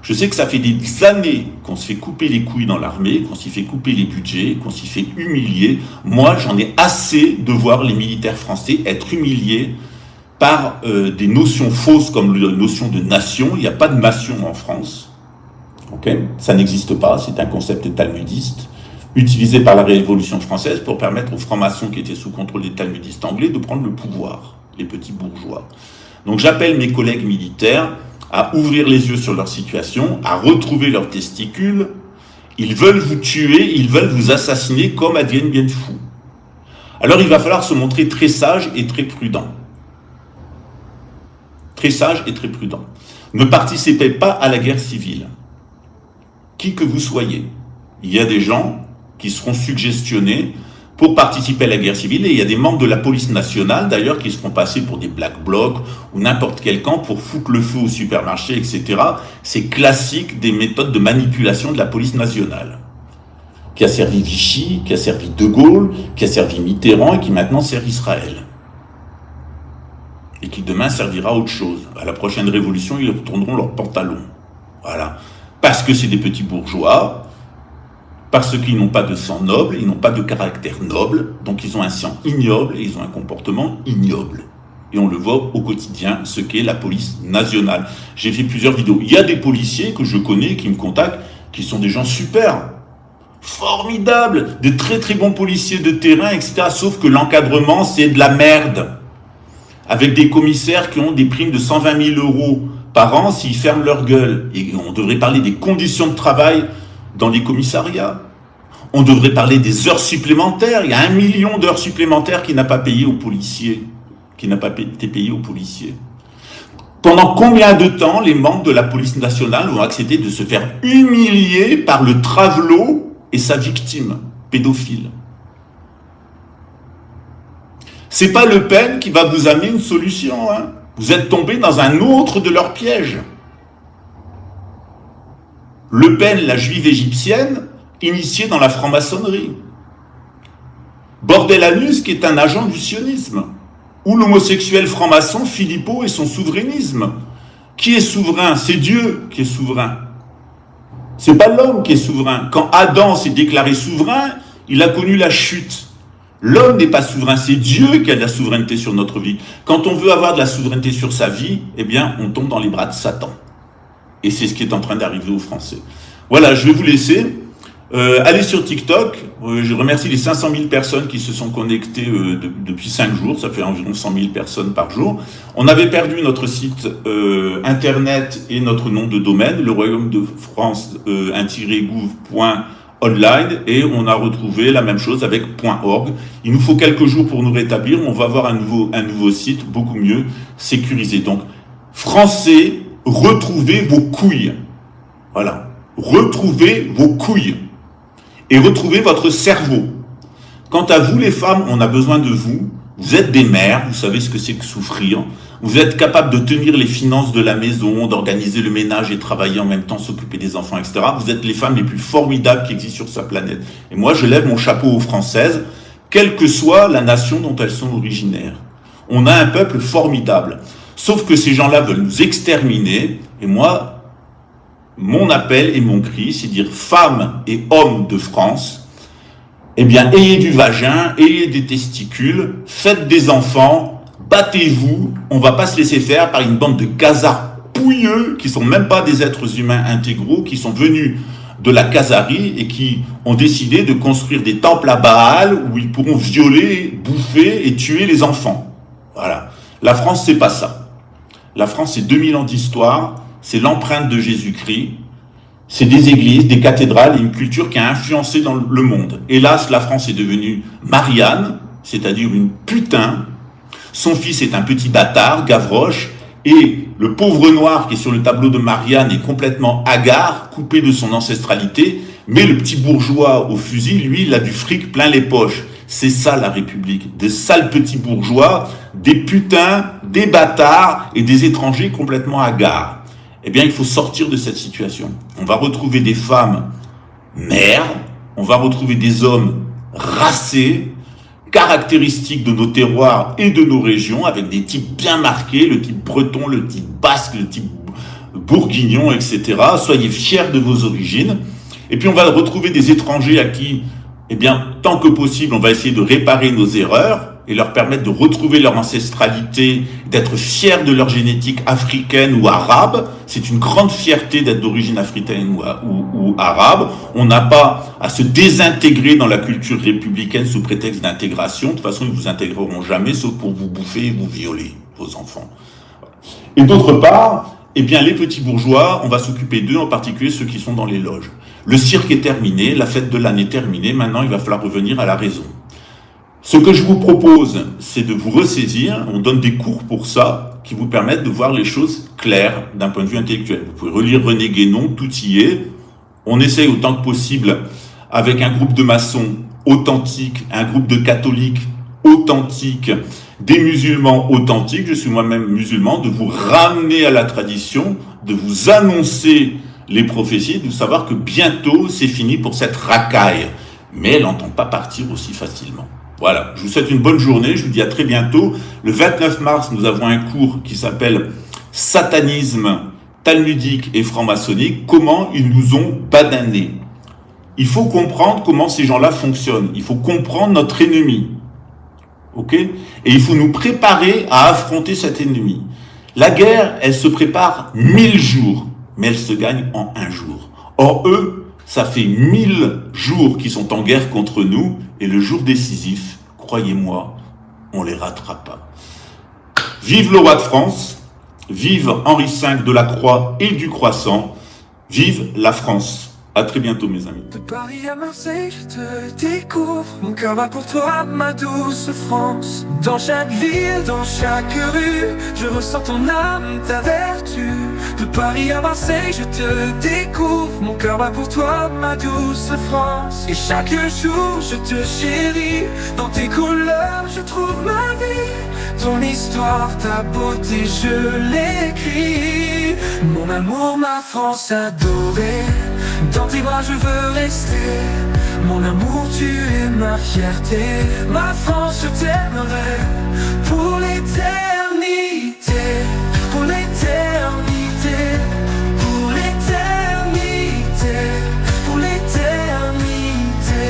Je sais que ça fait des années qu'on se fait couper les couilles dans l'armée, qu'on s'y fait couper les budgets, qu'on s'y fait humilier. Moi, j'en ai assez de voir les militaires français être humiliés par des notions fausses comme la notion de nation. Il n'y a pas de nation en France. Okay, ça n'existe pas, c'est un concept talmudiste utilisé par la Révolution française pour permettre aux francs-maçons qui étaient sous contrôle des talmudistes anglais de prendre le pouvoir, les petits bourgeois. Donc j'appelle mes collègues militaires à ouvrir les yeux sur leur situation, à retrouver leurs testicules. Ils veulent vous tuer, ils veulent vous assassiner comme à Dien Bien Phu. Alors il va falloir se montrer très sage et très prudent. Très sage et très prudent. Ne participez pas à la guerre civile. Qui que vous soyez. Il y a des gens qui seront suggestionnés pour participer à la guerre civile, et il y a des membres de la police nationale, d'ailleurs, qui se feront passer pour des black blocs ou n'importe quel camp pour foutre le feu au supermarché, etc. C'est classique des méthodes de manipulation de la police nationale, qui a servi Vichy, qui a servi De Gaulle, qui a servi Mitterrand et qui maintenant sert Israël. Et qui demain servira à autre chose. À la prochaine révolution, ils retourneront leurs pantalons. Voilà. Parce que c'est des petits bourgeois, parce qu'ils n'ont pas de sang noble, ils n'ont pas de caractère noble, donc ils ont un sang ignoble et ils ont un comportement ignoble. Et on le voit au quotidien, ce qu'est la police nationale. J'ai fait plusieurs vidéos. Il y a des policiers que je connais, qui me contactent, qui sont des gens super, formidables, de très très bons policiers de terrain, etc. Sauf que l'encadrement, c'est de la merde. avec des commissaires qui ont des primes de 120 000 € par an s'ils ferment leur gueule. Et on devrait parler des conditions de travail dans les commissariats. On devrait parler des heures supplémentaires. Il y a 1 million d'heures supplémentaires qui n'a pas payé aux policiers, qui n'a pas été payé aux policiers. Pendant combien de temps les membres de la police nationale vont accepter de se faire humilier par le travelot et sa victime pédophile? C'est pas Le Pen qui va vous amener une solution, hein. Vous êtes tombé dans un autre de leurs pièges. Le Pen, la juive égyptienne, initiée dans la franc-maçonnerie. Bordelanus, qui est un agent du sionisme. Ou l'homosexuel franc-maçon Philippot et son souverainisme. Qui est souverain? C'est Dieu qui est souverain. C'est pas l'homme qui est souverain. Quand Adam s'est déclaré souverain, il a connu la chute. L'homme n'est pas souverain, c'est Dieu qui a de la souveraineté sur notre vie. Quand on veut avoir de la souveraineté sur sa vie, eh bien, on tombe dans les bras de Satan. Et c'est ce qui est en train d'arriver aux Français. Voilà, je vais vous laisser. Allez sur TikTok. Je remercie les 500 000 personnes qui se sont connectées depuis 5 jours. Ça fait environ 100 000 personnes par jour. On avait perdu notre site internet et notre nom de domaine, le royaume de France -gouv.online, et on a retrouvé la même chose avec .org. Il nous faut quelques jours pour nous rétablir. On va avoir un nouveau site beaucoup mieux sécurisé. Donc, Français, retrouvez vos couilles. Voilà. Retrouvez vos couilles. Et retrouvez votre cerveau. Quant à vous, les femmes, on a besoin de vous. Vous êtes des mères, vous savez ce que c'est que souffrir. Vous êtes capable de tenir les finances de la maison, d'organiser le ménage et travailler en même temps, s'occuper des enfants, etc. Vous êtes les femmes les plus formidables qui existent sur sa planète. Et moi, je lève mon chapeau aux Françaises, quelle que soit la nation dont elles sont originaires. On a un peuple formidable. Sauf que ces gens-là veulent nous exterminer. Et moi, mon appel et mon cri, c'est dire femmes et hommes de France, eh bien, ayez du vagin, ayez des testicules, faites des enfants, battez-vous, on va pas se laisser faire par une bande de gazards pouilleux qui sont même pas des êtres humains intégraux, qui sont venus de la Khazarie et qui ont décidé de construire des temples à Baal où ils pourront violer, bouffer et tuer les enfants. Voilà. La France, c'est pas ça. La France, c'est 2000 ans d'histoire. C'est l'empreinte de Jésus-Christ, c'est des églises, des cathédrales et une culture qui a influencé dans le monde. Hélas, la France est devenue Marianne, c'est-à-dire une putain. Son fils est un petit bâtard, Gavroche, et le pauvre noir qui est sur le tableau de Marianne est complètement hagard, coupé de son ancestralité, mais le petit bourgeois au fusil, lui, il a du fric plein les poches. C'est ça la République, des sales petits bourgeois, des putains, des bâtards et des étrangers complètement hagards. Eh bien, il faut sortir de cette situation. On va retrouver des femmes mères, on va retrouver des hommes racés, caractéristiques de nos terroirs et de nos régions, avec des types bien marqués, le type breton, le type basque, le type bourguignon, etc. Soyez fiers de vos origines. Et puis, on va retrouver des étrangers à qui, eh bien, tant que possible, on va essayer de réparer nos erreurs et leur permettre de retrouver leur ancestralité, d'être fiers de leur génétique africaine ou arabe. C'est une grande fierté d'être d'origine africaine ou arabe. On n'a pas à se désintégrer dans la culture républicaine sous prétexte d'intégration. De toute façon, ils ne vous intégreront jamais, sauf pour vous bouffer et vous violer, vos enfants. Et d'autre part, eh bien, les petits bourgeois, on va s'occuper d'eux, en particulier ceux qui sont dans les loges. Le cirque est terminé, la fête de l'année est terminée, maintenant il va falloir revenir à la raison. Ce que je vous propose, c'est de vous ressaisir. On donne des cours pour ça, qui vous permettent de voir les choses claires d'un point de vue intellectuel. Vous pouvez relire René Guénon, tout y est. On essaye autant que possible, avec un groupe de maçons authentiques, un groupe de catholiques authentiques, des musulmans authentiques, je suis moi-même musulman, de vous ramener à la tradition, de vous annoncer les prophéties, de savoir que bientôt c'est fini pour cette racaille. Mais elle n'entend pas partir aussi facilement. Voilà, je vous souhaite une bonne journée, je vous dis à très bientôt. Le 29 mars, nous avons un cours qui s'appelle « Satanisme talmudique et franc-maçonnique, comment ils nous ont badinés ». Il faut comprendre comment ces gens-là fonctionnent, il faut comprendre notre ennemi, ok ? Et il faut nous préparer à affronter cet ennemi. La guerre, elle se prépare 1000 jours, mais elle se gagne en 1 jour. Or, eux, ça fait 1000 jours qu'ils sont en guerre contre nous, et le jour décisif, croyez-moi, on les ratera pas. Vive le roi de France, vive Henri V de la Croix et du Croissant, vive la France. À très bientôt mes amis. De Paris à Marseille, je te découvre. Mon cœur bat pour toi, ma douce France. Dans chaque ville, dans chaque rue, je ressens ton âme, ta vertu. De Paris à Marseille, je te découvre. Mon cœur bat pour toi, ma douce France. Et chaque jour, je te chéris. Dans tes couleurs, je trouve ma vie. Ton histoire, ta beauté, je l'écris. Mon amour, ma France adorée. Dans tes bras je veux rester. Mon amour, tu es ma fierté. Ma France, je t'aimerai pour l'éternité. Pour l'éternité. Pour l'éternité. Pour l'éternité.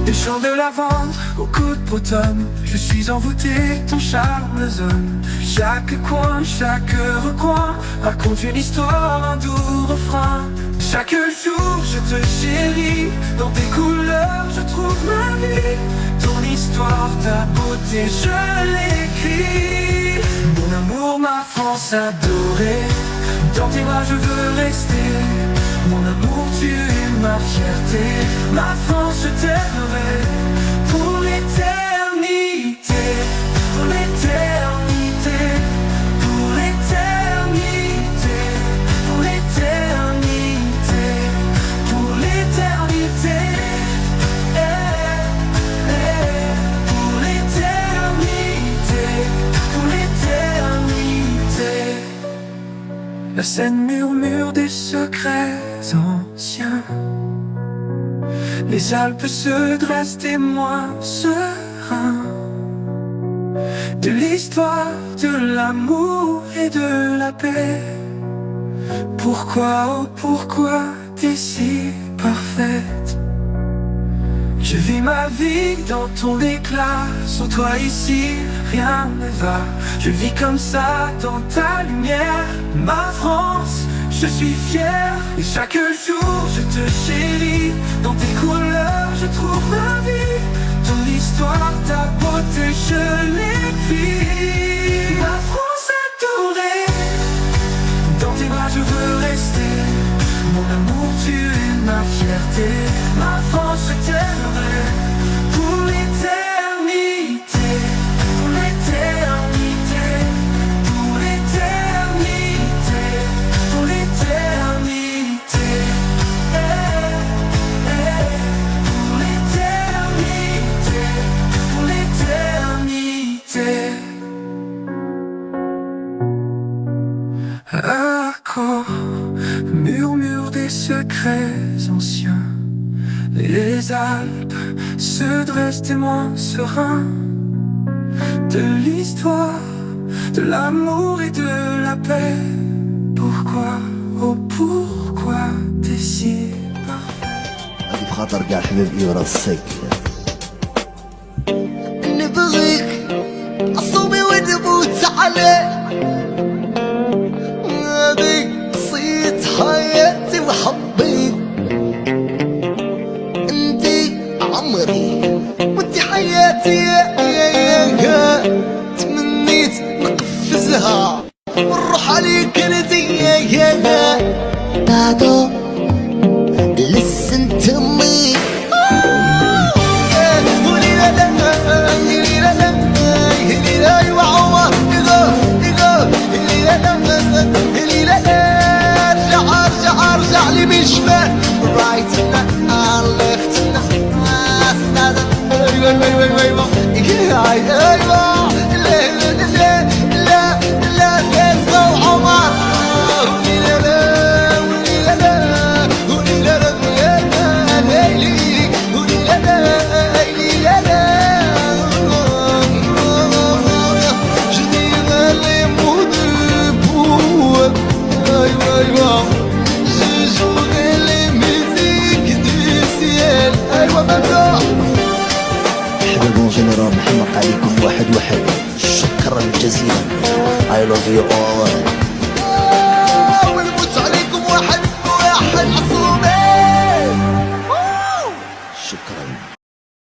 Des champs de lavande au coup de bretonne, je suis envoûté, ton charme résonne. Chaque coin, chaque recoin raconte une histoire, un doux refrain. Chaque jour je te chéris, dans tes couleurs je trouve ma vie. Ton histoire, ta beauté, je l'écris. Mon amour, ma France adorée, dans tes bras je veux rester. Mon amour, tu es ma fierté. Ma France, je t'aimerai pour l'éternité. Pour l'éternité. Pour l'éternité. Pour l'éternité. Pour l'éternité. Pour l'éternité. Pour l'éternité. La Seine murmure des secrets anciens. Les Alpes se dressent, témoins sereins de l'histoire, de l'amour et de la paix. Pourquoi, oh pourquoi t'es si parfaite? Je vis ma vie dans ton éclat. Sans toi ici, rien ne va. Je vis comme ça dans ta lumière. Ma France, je suis fier. Et chaque jour, je te chéris. Dans tes couleurs, je trouve ma vie. Ton histoire, ta beauté, je l'écris. Ma France adorée, dans tes bras, je veux rester. Mon amour, tu es ma fierté. Ma France, je t'aimerai pour l'éternité. Pour l'éternité. Pour l'éternité. Pour l'éternité. Pour l'éternité. Pour l'éternité. Accord, murmure des secrets anciens. Les Alpes se dressent, témoins sereins de l'histoire, de l'amour et de la paix. Pourquoi, oh pourquoi t'es si parfait? هذه بخاطر كاع حبيبي وراسك نبغيك أصومي ونموت عليك. هذه قصيت حياتي وحبي. انتي عمري وانتي حياتي. تمنيت نقفزها ونروح عليك انتي. دادو listen to me. ارجع لي بالشمال right now left now. ايوه ايوه لا تسمع عمر. جنرال نحمق عليكم واحد واحد. شكرا جزيلا. I love you all. ونموت عليكم واحد واحد. عصومي. شكرا.